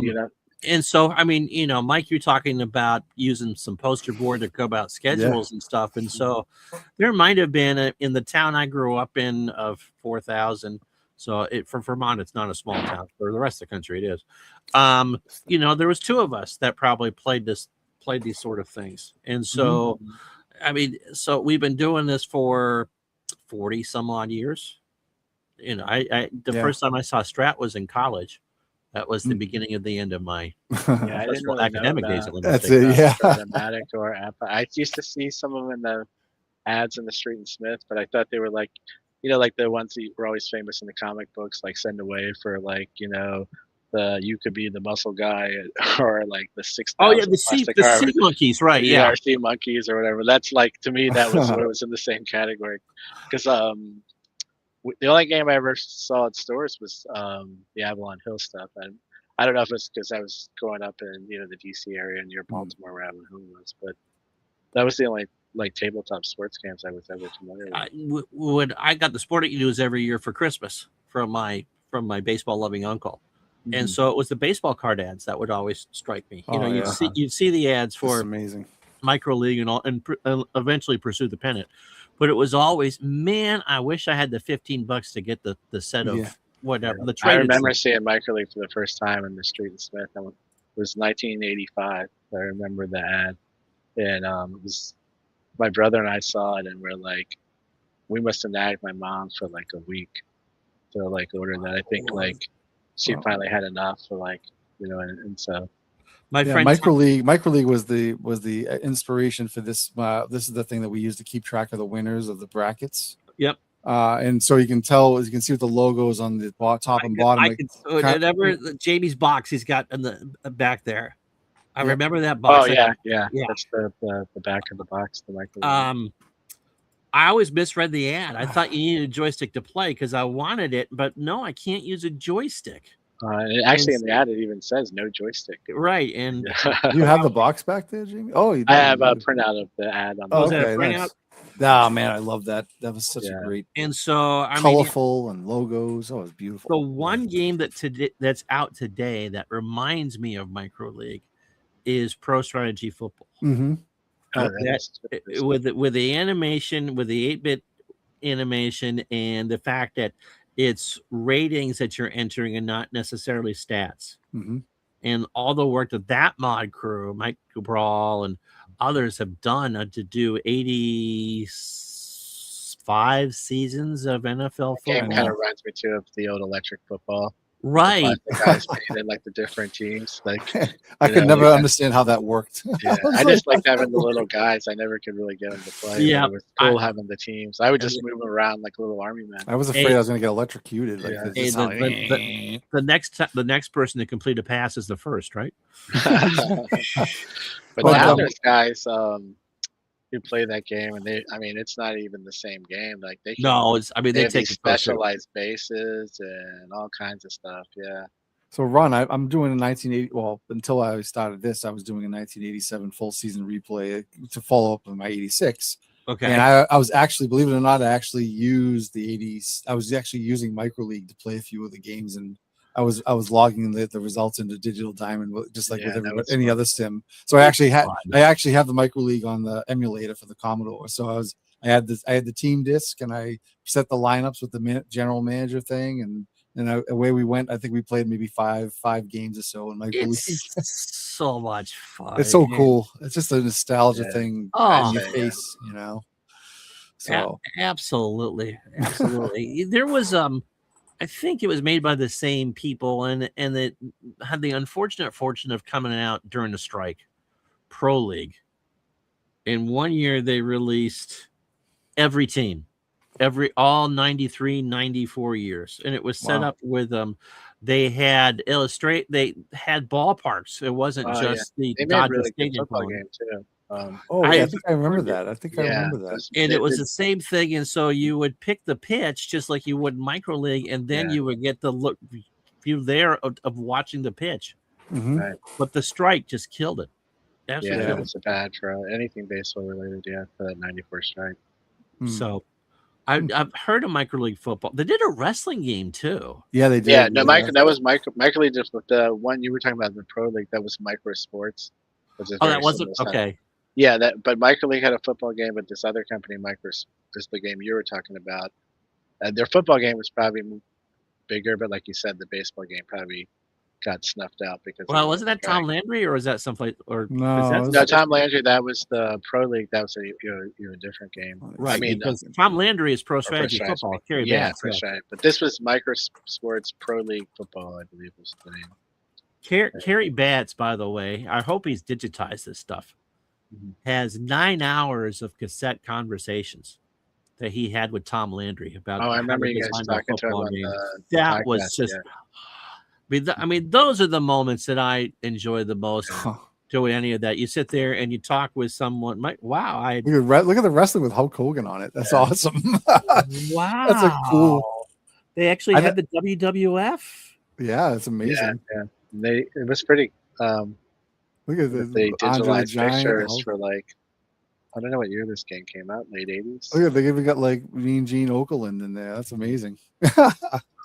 you know. And so, I mean, you know, Mike, you're talking about using some poster board to go about schedules and stuff. And so there might have been in the town I grew up in of 4,000. So for Vermont, it's not a small town. For the rest of the country, it is. You know, there was 2 of us that probably played these sort of things. And so, I mean, so we've been doing this for 40 some odd years. You know, the first time I saw Strat was in college. That was the beginning of the end of my academic days. That's it. Yeah. Or app. I used to see some of them in the ads in the Street and Smith, but I thought they were like, you know, like the ones that were always famous in the comic books, like Send Away for, like, you know, you could be the muscle guy, or like the 6,000. Oh yeah, the sea monkeys, right? Yeah, or sea monkeys or whatever. That's like, to me, that was what was in the same category, because the only game I ever saw at stores was the Avalon Hill stuff, and I don't know if it's because I was growing up in, you know, the DC area near Baltimore, where Avalon Hill was, but that was the only like tabletop sports games I was ever familiar with. When I got the Sporting News every year for Christmas from my baseball loving uncle, and so it was the baseball card ads that would always strike me. You know, you'd see the ads for amazing Micro League and all, and eventually pursue the pennant. But it was always, man, I wish I had the $15 to get the set of whatever. The I remember seeing Micro League for the first time in the Street and Smith. It was 1985. I remember the ad, and it was my brother and I saw it, and we're like, we must have nagged my mom for like a week to like order that. I think like she finally had enough for like, and so. My Yeah, friend microleague was the inspiration for this. This is the thing that we use to keep track of the winners of the brackets. Yep. And so you can see what the logos on the top and bottom. Whatever Jamie's box he's got in the back there. I remember that Oh box. yeah. That's the back of the box. The microleague. I always misread the ad. I thought you needed a joystick to play because I wanted it, but no, I can't use a joystick. Actually, in the ad, it even says no joystick. Right, and you have the box back there, Jamie? Oh, you do. I have a printout of the ad on. Oh, Was that a okay, printout? nice. Oh man, I love that. That was such a great. And so colorful and logos. Oh, it's beautiful. The one game that's out today that reminds me of microleague is Pro Strategy Football. Mm-hmm. With the animation, with the 8-bit animation, and the fact that it's ratings that you're entering and not necessarily stats. Mm-hmm. And all the work that mod crew, Mike Cabral and others have done to do 85 seasons of NFL football. Game kind of reminds me too of the old electric football. Right. The guys painted like the different teams. Like I could never understand how that worked. Yeah, I just liked having the little guys. I never could really get them to play. Yeah, it was cool having the teams. I would just move them around like little army men. I was afraid I was going to get electrocuted. Like the next person to complete a pass is the first, right? But now there's guys who play that game, and it's not even the same game. Like they take specialized bases and all kinds of stuff. Yeah. So Ron, I'm doing a 1980. Well, until I started this, I was doing a 1987 full season replay to follow up on my 86. Okay. And I was actually, believe it or not, I actually used the 80s. I was actually using microleague to play a few of the games, and I was logging the results into Digital Diamond, just like with any other sim. So I actually have the microleague on the emulator for the Commodore. So I had the team disc, and I set the lineups with the general manager thing, and away we went. I think we played maybe five games or so in microleague. It's so much fun. It's so cool. It's just a nostalgia thing in your face, So absolutely. There was I think it was made by the same people, and it had the unfortunate fortune of coming out during the strike, Pro League. In 1 year, they released every team, all 93, 94 years, and it was set up with they had ballparks. It wasn't just the Dodger Stadium game too. I think I remember that. I remember that. And it was the same thing. And so you would pick the pitch just like you would in microleague, and then you would get the view there of watching the pitch. Mm-hmm. Right. But the strike just killed it. Absolutely. Yeah, it was bad for anything baseball related. Yeah, for that '94 strike. So I've heard of microleague football. They did a wrestling game too. Yeah, they did. Yeah, no, that was microleague. Just with the one you were talking about, the Pro League, that was Micro Sports. That wasn't okay. Yeah, but microleague had a football game, but this other company, Micro, is the game you were talking about. Their football game was probably bigger, but like you said, the baseball game probably got snuffed out because. Well, wasn't that Tom Landry, or was that someplace? Or no, Tom Landry. That was the Pro League. That was a different game, right? I mean, because Tom Landry is Pro Strategy Football. Kerry Batts, that's right. But this was Micro Sports Pro League Football, I believe was the name. Kerry Batts, by the way, I hope he's digitized this stuff. Has 9 hours of cassette conversations that he had with Tom Landry about. Oh, I remember you guys talking to him on that was just. I mean, those are the moments that I enjoy the most. Doing any of that, you sit there and you talk with someone. Wow, look at the wrestling with Hulk Hogan on it. That's awesome. Wow, that's a cool. They actually had the WWF. Yeah, it's amazing. Yeah. It was pretty. Look at they digitalized pictures for like, I don't know what year this game came out, late 80s. Look at they even got like Mean Gene Okerlund in there. That's amazing.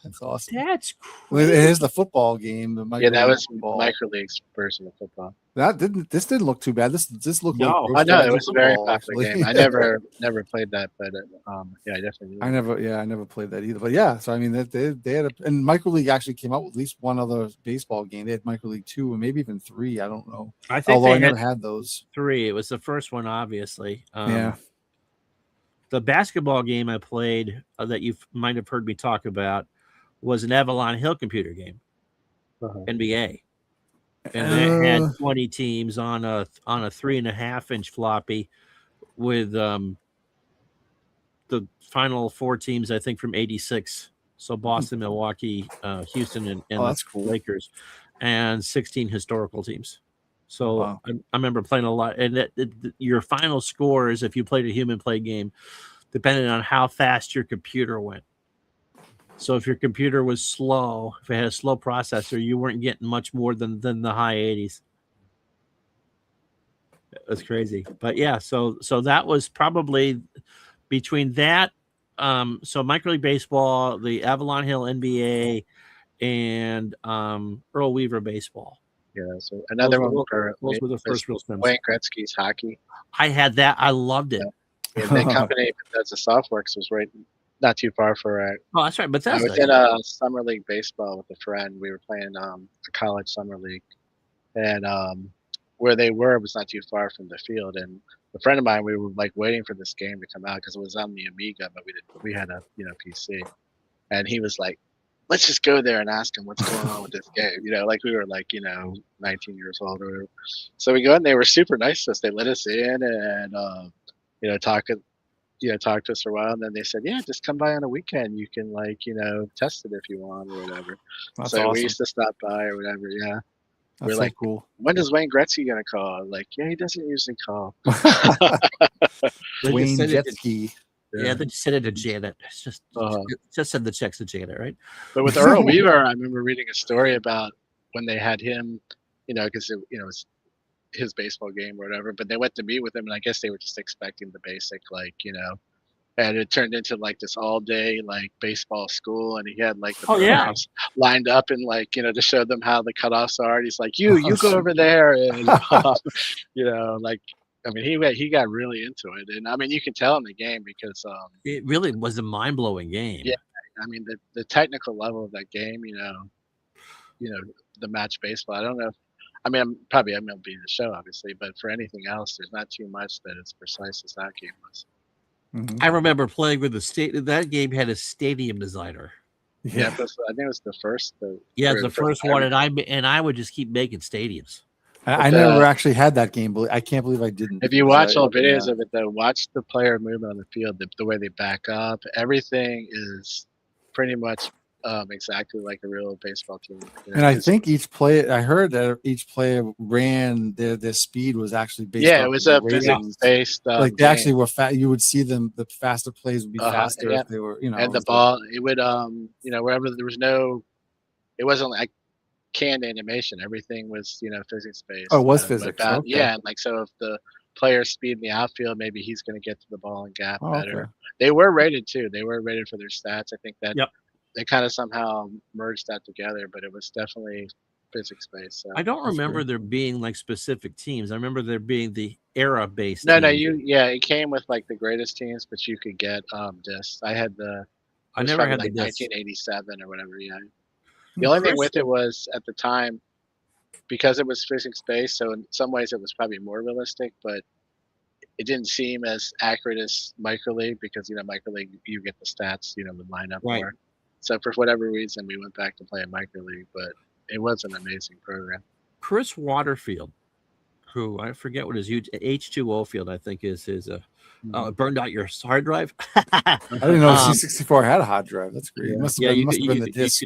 That's awesome. That's crazy. It is the football game. That was microleague's version of football. This didn't look too bad. This looked like I know it was a very popular game. I never played that, but I definitely. I never played that either. But yeah, so I mean, they had and microleague actually came out with at least one other baseball game. They had microleague 2 and maybe even 3. I don't know. I think although I never had those 3. It was the first one, obviously. Yeah. The basketball game I played that you might have heard me talk about was an Avalon Hill computer game, NBA, and that had 20 teams on a 3.5-inch floppy with the final 4 teams, I think, from '86. So Boston, Milwaukee, Houston, and that's the cool. Lakers, and 16 historical teams. So Wow. I remember playing a lot, and your final scores, if you played a human play game, depending on how fast your computer went. So if your computer was slow, if it had a slow processor, you weren't getting much more than the high 80s. That's crazy. But yeah, so that was probably between that, so Minor League Baseball, the Avalon Hill NBA, and Earl Weaver baseball. Yeah, so another one for those were the first real stems. Wayne Gretzky's hockey. I had that. I loved it. Yeah, the company Bethesda Softworks was right not too far for Oh, that's right. Bethesda. I was in a summer league baseball with a friend. We were playing a college summer league, and where they were was not too far from the field. And a friend of mine, we were like waiting for this game to come out because it was on the Amiga, but we had a PC, and he was like, let's just go there and ask him what's going on with this game. Like we were like 19 years old or whatever. So we go in. They were super nice to us. They let us in and talk to us for a while, and then they said, yeah, just come by on a weekend. You can test it if you want or whatever. That's so awesome. we used to stop by or whatever. Yeah. That's we're so like, cool. When is Wayne Gretzky gonna call? I'm like, yeah, he doesn't usually call. Wayne Gretzky. Yeah, they just send it to Janet. It's just send the checks to Janet, right? But with Earl Weaver, I remember reading a story about when they had him, because it was his baseball game or whatever. But they went to meet with him, and I guess they were just expecting the basic, and it turned into like this all day baseball school, and he had the programs lined up and to show them how the cutoffs are. And he's like, you go over there, and I mean, he got really into it, and I mean, you can tell in the game because it really was a mind blowing game. Yeah, I mean the technical level of that game, the match baseball. I don't know. I mean, I'm gonna be in the show, obviously, but for anything else, there's not too much that as precise as that game was. Mm-hmm. I remember playing with that game had a stadium designer. Yeah, I think it was the first. The first one, and I would just keep making stadiums. I never actually had that game, but I can't believe I didn't. If you watch all videos of it, though, watch the player movement on the field, the way they back up. Everything is pretty much exactly like a real baseball team. And I think I heard that each player ran their speed was actually based. Yeah, it was a physics based. They actually were fast. You would see them. The faster plays would be faster if they were, And the ball, it would, wherever there was no, it wasn't like canned animation. Everything was, physics based. Oh, it was physics. Okay. Yeah, and so if the player's speed in the outfield, maybe he's going to get to the ball and gap better. Okay. They were rated too. They were rated for their stats. I think that. Yep. They kind of somehow merged that together, but it was definitely physics based. So. I don't remember there being specific teams. I remember there being the era based. No, it came with the greatest teams, but you could get discs. I never had the 1987 or whatever. Yeah. The only thing with it was at the time, because it was physics based. So in some ways it was probably more realistic, but it didn't seem as accurate as microleague because microleague you get the stats would line up more. So for whatever reason, we went back to play a microleague, but it was an amazing program. Chris Waterfield, who I forget what his H2O field I think is burned out your hard drive. I didn't know C64 had a hard drive. That's great. It must have been the disc.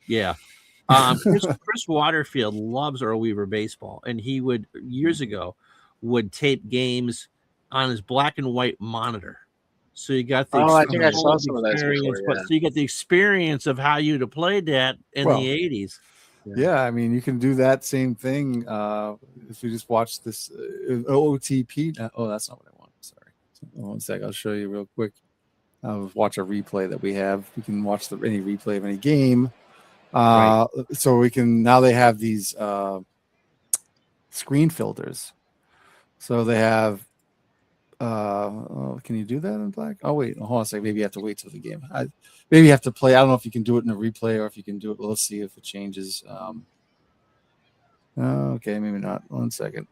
Chris Waterfield loves Earl Weaver baseball, and he would years ago would tape games on his black and white monitor. So you got the I think I saw some of that before, so you get the experience of how you'd have played that in the 80s. Yeah, I mean, you can do that same thing if you just watch this OTP. Oh, that's not what I want. Sorry. One sec. I'll show you real quick. I'll watch a replay that we have. We can watch any replay of any game. So we can now they have these screen filters. So they have. Can you do that in black? Oh wait, hold on a second. Maybe you have to wait till the game. Maybe you have to play. I don't know if you can do it in a replay or if you can do it. Let's see if it changes. Okay, maybe not. 1 second.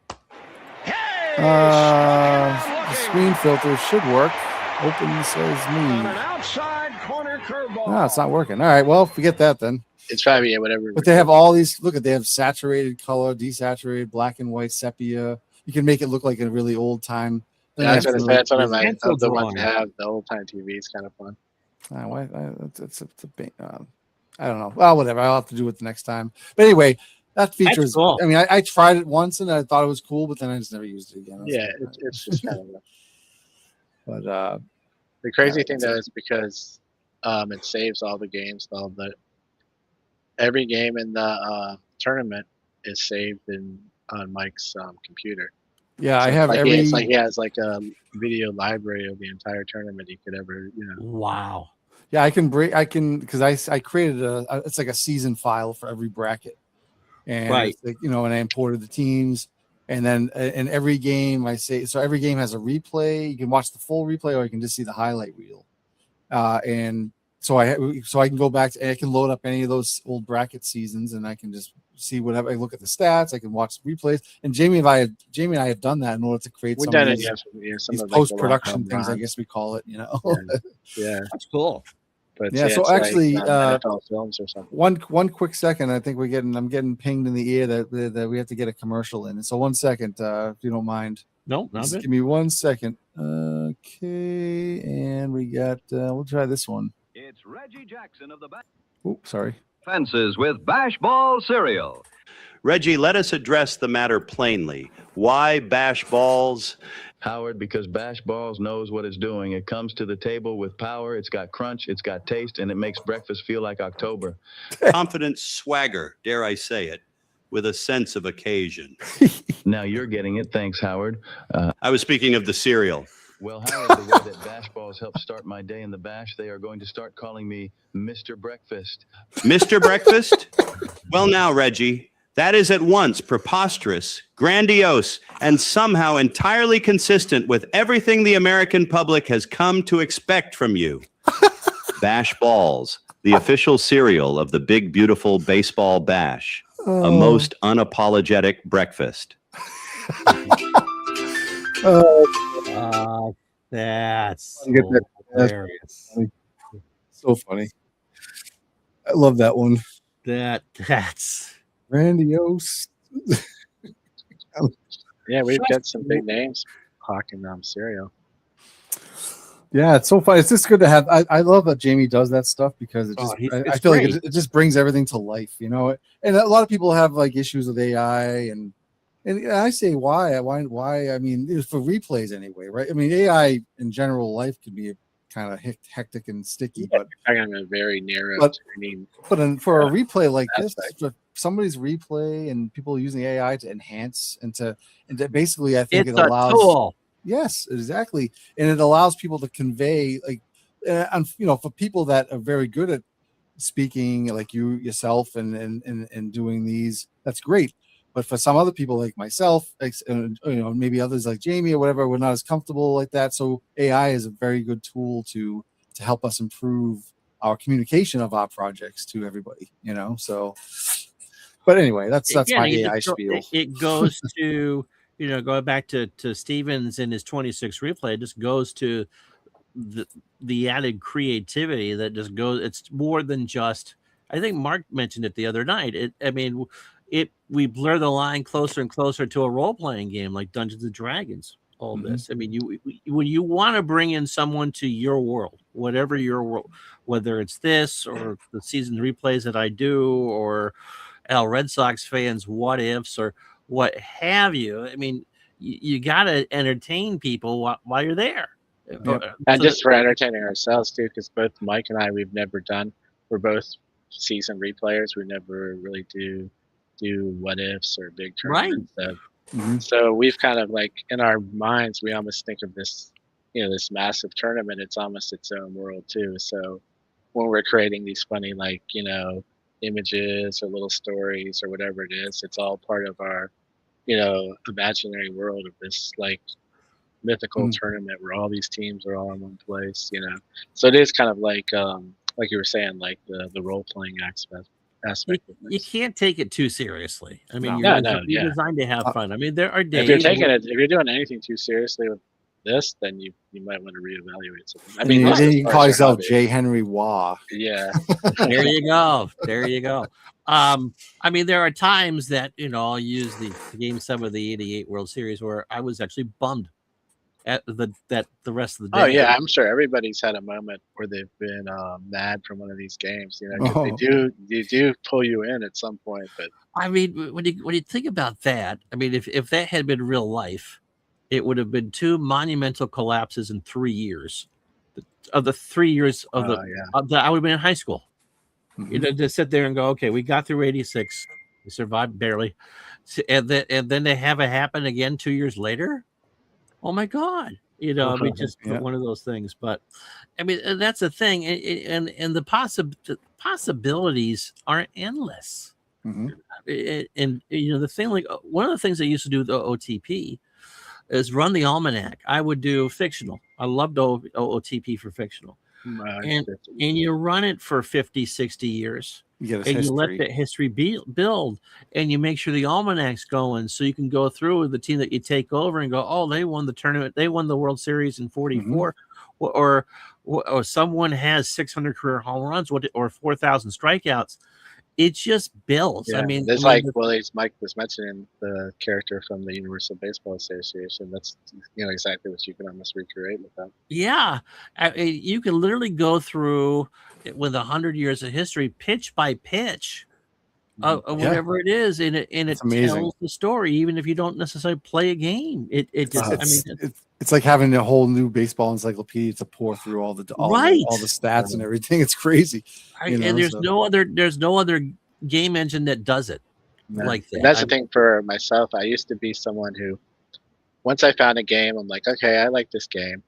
The screen filter should work. Open says On an me. outside corner curveball. No, it's not working. All right, well, forget that then. It's probably whatever. But they have all these. Look at, they have saturated color, desaturated, black and white, sepia. You can make it look like a really old time. Yeah, I was going to say that's one of my Pencil of the ones drawing. I have. The old time TV is kind of fun. It's I don't know. Well, whatever. I'll have to do it the next time. But anyway, that feature is cool. I mean, I tried it once and I thought it was cool, but then I just never used it again. I was Yeah, like, it's just kind of. but The crazy Yeah, thing though is because it saves all the games, every game in the tournament is saved on Mike's computer. yeah, So I have every. it's like he has like a video library of the entire tournament he could ever, Wow. Yeah, I can because I created it's like a season file for every bracket, and Right. it's like, and I imported the teams, and then in every game so every game has a replay. You can watch the full replay, or you can just see the highlight reel, and so I can go back to, I can load up any of those old bracket seasons, and I can just see whatever. I look at the stats, I can watch replays, and Jamie and I have done that in order to create We've some done of it. these, Some these of like, the post-production long-term things, I runs. guess we call it. Yeah, That's cool. but Yeah, so it's like, actually, NFL films or something. One quick second. I think I'm getting pinged in the ear that we have to get a commercial in. So 1 second, if you don't mind. No, not Just good. give me 1 second. Okay, and we got. We'll try this one. It's Reggie Jackson of the Oh, sorry. Fences with Bash Ball cereal. Reggie, let us address the matter plainly. Why bash balls? Howard, because Bash Balls knows what it's doing. It comes to the table with power, it's got crunch, it's got taste, and it makes breakfast feel like October. Confident swagger, dare I say it, with a sense of occasion. Now you're getting it. Thanks, Howard. I was speaking of the cereal. Well, Howard, the way that Bash Balls help start my day in the Bash, they are going to start calling me Mr. Breakfast. Mr. Breakfast? Well, now, Reggie, that is at once preposterous, grandiose, and somehow entirely consistent with everything the American public has come to expect from you. Bash Balls, the official cereal of the Big Beautiful Baseball Bash, a most unapologetic breakfast. That's Get that- that's hilarious. So funny. I love that one. That's Grandiose. Yeah, we've got some big names hawking cereal. Yeah, it's so fun. It's just good to have. I love that Jamie does that stuff because it just. I it's feel like great. it just brings everything to life, And a lot of people have like issues with AI, and I say why? I mean, it's for replays anyway, right? I mean, AI in general life can be kind of hectic and sticky, but I got a very narrow. But- turning. for a replay like this, aspect. for somebody's replay and people using AI to enhance and to basically, I think it's it a allows. tool. Yes, exactly, and it allows people to convey for people that are very good at speaking, like you yourself, and doing these, that's great. But for some other people like myself, maybe others like Jamie or whatever, we're not as comfortable like that. So AI is a very good tool to help us improve our communication of our projects to everybody. So. But anyway, that's Again, my it AI just go- spiel. It goes to going back to Stevens in his 26 replay. It just goes to the added creativity that just goes. It's more than just. I think Mark mentioned it the other night. We blur the line closer and closer to a role playing game like Dungeons and Dragons. All this. I mean, when you want to bring in someone to your world, whatever your world, whether it's this or the season replays that I do, or Red Sox fans, what ifs, or what have you. I mean, you got to entertain people while you're there. And just for entertaining ourselves too, because both Mike and I, we're both seasoned replayers. We never really do what ifs or big tournaments. So we've kind of like in our minds, we almost think of this, this massive tournament. It's almost its own world too. So when we're creating these funny, images or little stories or whatever it is, it's all part of our, imaginary world of this mythical tournament where all these teams are all in one place, So it is kind of like you were saying, like the role playing aspect. You can't take it too seriously. I mean, No. you're designed to have fun. I mean, there are days If you're doing anything too seriously with this, then you might want to reevaluate something. I And mean, you, this then is you can part call of your yourself hobby. J. Henry Waugh. Yeah. There you go. There you go. I mean, there are times that I'll use the Game 7 of the '88 World Series where I was actually bummed at the rest of the day. Oh yeah, I'm sure everybody's had a moment where they've been mad from one of these games. 'Cause Oh. they do pull you in at some point. But I mean, when you think about that, I mean, if that had been real life, it would have been 2 monumental collapses in 3 years. Of the 3 years of I would have been in high school. To sit there and go, okay, we got through '86, we survived barely, and then they have it happen again 2 years later. Oh my God. I mean, just one of those things. But I mean, and that's the thing. And the possibilities are endless. And the thing, like one of the things I used to do with the OTP is run the almanac. I would do fictional. I loved OTP for fictional. And you run it for 50, 60 years. You let that history build, and you make sure the almanac's going, so you can go through the team that you take over and go, oh, they won the tournament, they won the World Series in '44, or someone has 600 career home runs, or 4,000 strikeouts. It just builds. Yeah. I mean, there's Mike was mentioning the character from the Universal Baseball Association. That's exactly what you can almost recreate with that. Yeah, you can literally go through with 100 years of history, pitch by pitch, of whatever it is, and it tells the story, even if you don't necessarily play a game. It's like having a whole new baseball encyclopedia to pour through all the stats and everything. It's crazy. And there's no other game engine that does it like that. And that's the thing for myself. I used to be someone who, once I found a game, I'm like, okay, I like this game.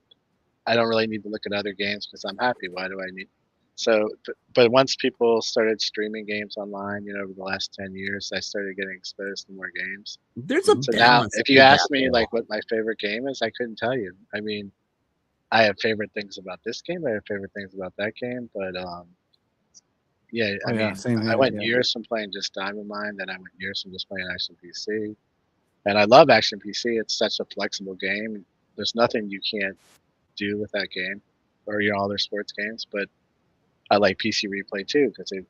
I don't really need to look at other games because I'm happy. Why do I need? So, but once people started streaming games online, over the last 10 years, I started getting exposed to more games. There's a so balance. Now, if you ask me like what my favorite game is, I couldn't tell you. I mean, I have favorite things about this game. I have favorite things about that game. But I went years from playing just Diamond Mine, then I went years from just playing Action PC. And I love Action PC. It's such a flexible game. There's nothing you can't do with that game, or all their sports games. But I like PC Replay too, because it's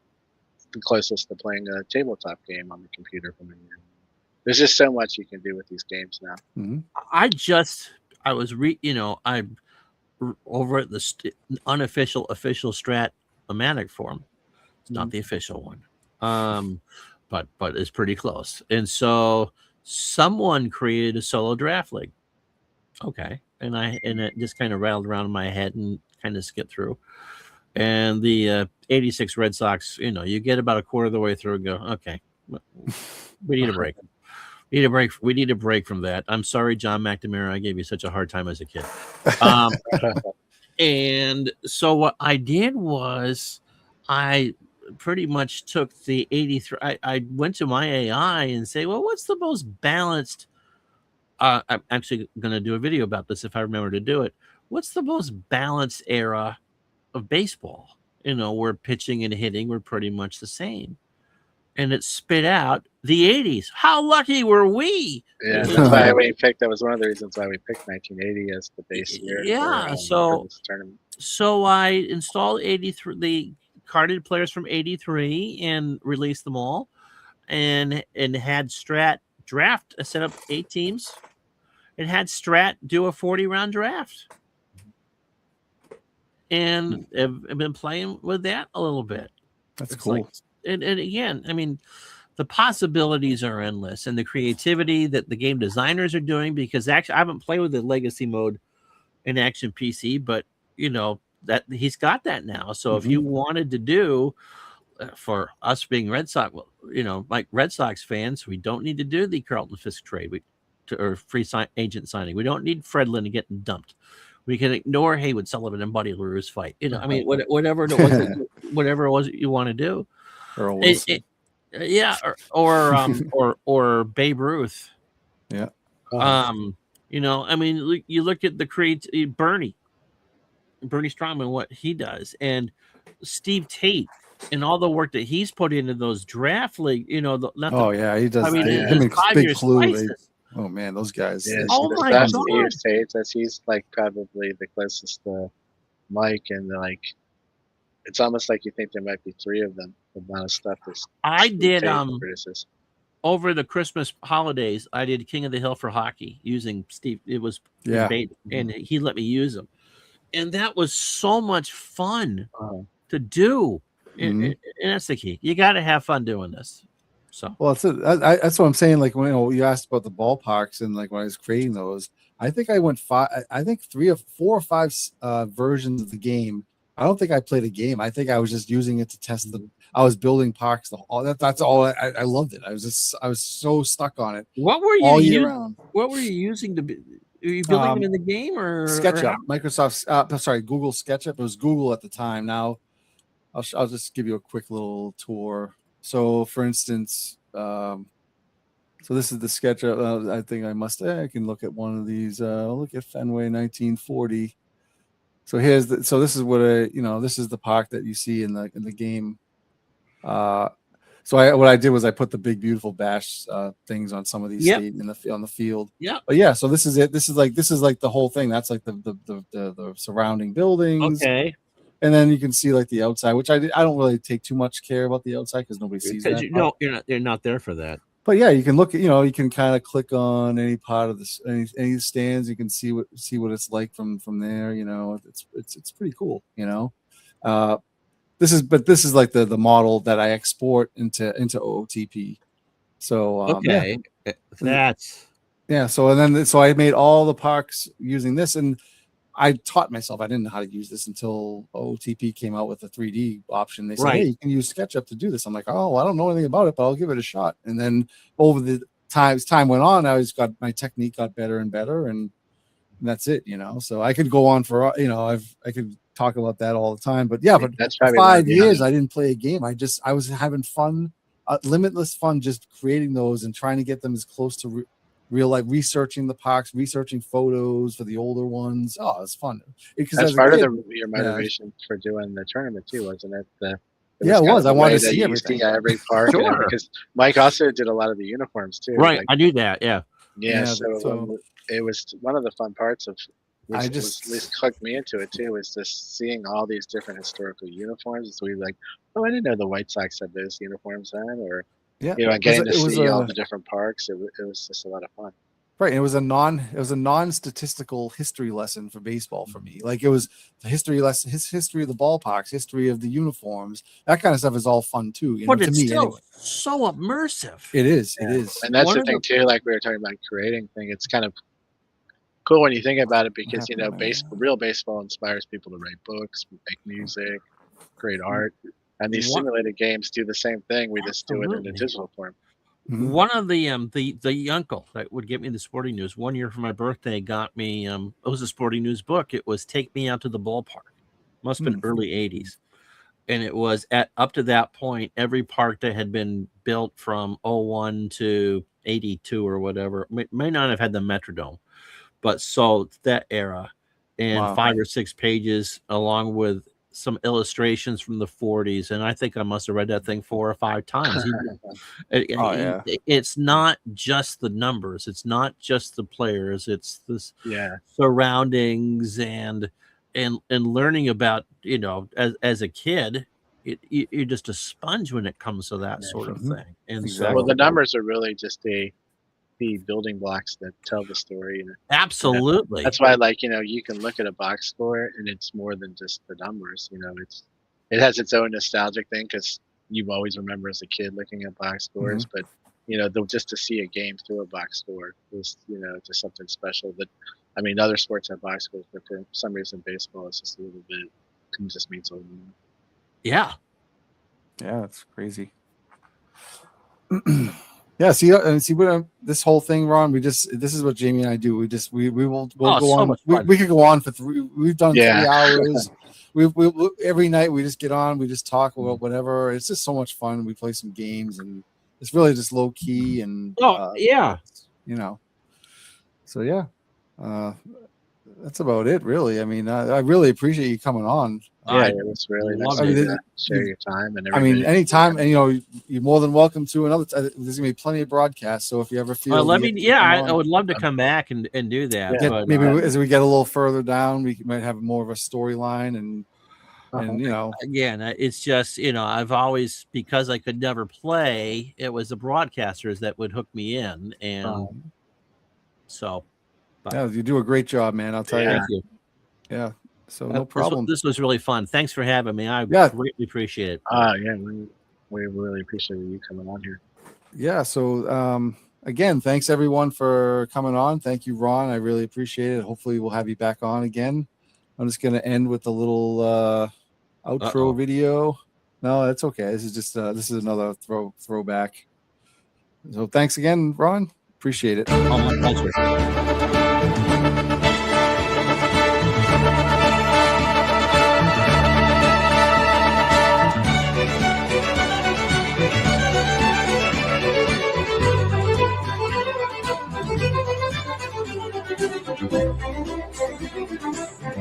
the closest to playing a tabletop game on the computer for me. There's just so much you can do with these games now. I'm over at the unofficial official Strat Almanac forum. It's not the official one, but it's pretty close. And so someone created a solo draft league. Okay, and it just kind of rattled around in my head and kind of skipped through. And the '86 Red Sox, you get about a quarter of the way through and go, okay, we need a break. We need a break from that. I'm sorry, John McNamara. I gave you such a hard time as a kid. And so what I did was I pretty much took the 83. I went to my AI and say, well, what's the most balanced? I'm actually going to do a video about this if I remember to do it. What's the most balanced era of baseball? Where pitching and hitting were pretty much the same. And it spit out the 80s. How lucky were we? Yeah, that's why we picked. That was one of the reasons why we picked 1980 as the base year. Yeah, for this tournament. So I installed the carded players from '83 and released them all, and had Strat draft. I set up 8 teams, and had Strat do a 40-round draft. And I've been playing with that a little bit. That's cool. And again, I mean, the possibilities are endless, and the creativity that the game designers are doing, because actually I haven't played with the legacy mode in Action PC, but that he's got that now. So if you wanted to do, for us being Red Sox, like Red Sox fans, we don't need to do the Carlton Fisk trade or free agent signing. We don't need Fred Lynn getting dumped. We can ignore Haywood Sullivan and Buddy LaRue's fight. I mean, whatever it was, whatever it was that you want to do. Or Babe Ruth. Yeah. I mean, you look at the Bernie Strongman, what he does, and Steve Tate and all the work that he's put into those draft league. He does. I mean, him and Big Clue. Oh man, those guys. Yeah, Oh the my stuff God. Steve states as he's like probably the closest to Mike, and like it's almost like you think there might be three of them. The amount of stuff this I Steve did Tate produces. over the Christmas holidays, I did King of the Hill for hockey using Steve. It was in Yeah. beta, and he let me use them, and that was so much fun Uh, to do. Mhm. And that's the key. You got to have fun doing this. So Well, that's what I'm saying. Like when you asked about the ballparks and like when I was creating those, I think I went I think 4 or 5 versions of the game. I don't think I played a game. I think I was just using it to test the. I was building parks. That's all. I loved it. I was so stuck on it what were you all year round. What were you using to be? Are you building them in the game or SketchUp, Microsoft. Sorry, Google SketchUp. It was Google at the time. Now, I'll just give you a quick little tour. So, for instance, so this is the SketchUp. I think I can look at one of these. I'll look at Fenway 1940. So this is what this is the park that you see in the game. So what I did was I put the big beautiful bash things on some of these on the field. Yeah. But yeah, so this is it. This is like the whole thing. That's like the surrounding buildings. Okay. And then you can see like the outside, which I don't really take too much care about the outside because nobody sees that. You're not there for that. But yeah, you can look at you can kind of click on any part of this any stands. You can see what it's like from there. It's pretty cool. This is like the model that I export into OOTP. So Okay, that's So I made all the parks using this, and I taught myself. I didn't know how to use this until OOTP came out with the 3D option. They said, Right. "Hey, you can use SketchUp to do this." I'm like, "Oh, well, I don't know anything about it, but I'll give it a shot." And then over the time went on, my technique got better and better, and that's it. So I could go on for I could talk about that all the time. But yeah, but that's for probably one of 5 the years I didn't play a game. I was having fun, limitless fun, just creating those and trying to get them as close to real life, researching the parks, researching photos for the older ones. Oh, it's fun. That's part of your motivation for doing the tournament too, wasn't it? It was. I wanted to see everything. everything. Every park, Sure. Because Mike also did a lot of the uniforms too. right. Like, I knew that. Yeah. so it was one of the fun parts of. At least hooked me into it too. Was just seeing all these different historical uniforms. So we were like, oh, I didn't know the White Sox had those uniforms then, or getting to see all the different parks. It was just a lot of fun. Right. It was a non-statistical history lesson for baseball for me. Like it was the history lesson, history of the ballparks, history of the uniforms. That kind of stuff is all fun too. But to it's me, still anyway. so immersive. It is. Yeah. It is. And that's the thing too. Like we were talking about creating thing. It's kind of cool when you think about it because real baseball inspires people to write books, make music, create art, and these simulated games do the same thing. We just do it in a digital form. Mm-hmm. One of the uncle that would get me the sporting news one year for my birthday got me it was a sporting news book. It was Take Me Out to the Ballpark. Must have been early 80s. And it was up to that point, every park that had been built from 01 to 82 or whatever may not have had the Metrodome. But so that era, and 5 or 6 pages along with some illustrations from the 40s. And I think I must have read that thing 4 or 5 times. It's not just the numbers. It's not just the players. It's this surroundings and learning about, as a kid, you're just a sponge when it comes to that sort of thing. And well, the numbers are really just the building blocks that tell the story. Absolutely. That's why, you can look at a box score and it's more than just the numbers. It has its own nostalgic thing because you always remember as a kid looking at box scores. But just to see a game through a box score is just something special. That other sports have box scores, but for some reason baseball is just a little bit. It just means a little more. Yeah. Yeah, it's crazy. Yeah, see what this whole thing, Ron. This is what Jamie and I do. We'll go on. We could go on for 3. We've done 3 hours. We every night we just get on. We just talk about whatever. It's just so much fun. We play some games, and it's really just low key and So yeah. that's about it, really. I mean, I really appreciate you coming on. Yeah, it was really nice love of it. you to share your time and I mean, everybody. anytime, and you're more than welcome to another. There's gonna be plenty of broadcasts, so if you ever feel, Let me. you Yeah, come I on, would love to come back and do that. Yeah. But maybe as we get a little further down, we might have more of a storyline, and again, it's just I've always, because I could never play, it was the broadcasters that would hook me in, and so. yeah, you do a great job, man. I'll tell you. Thank you. Yeah, so no problem. This was really fun. Thanks for having me. I Yeah. greatly appreciate it. Yeah, we really appreciate you coming on here. Yeah, so again, thanks everyone for coming on. Thank you, Ron. I really appreciate it. Hopefully we'll have you back on again. I'm just gonna end with a little outro video. No, that's okay. This is just this is another throwback. So thanks again, Ron. Appreciate it. Oh, my pleasure. Thank you.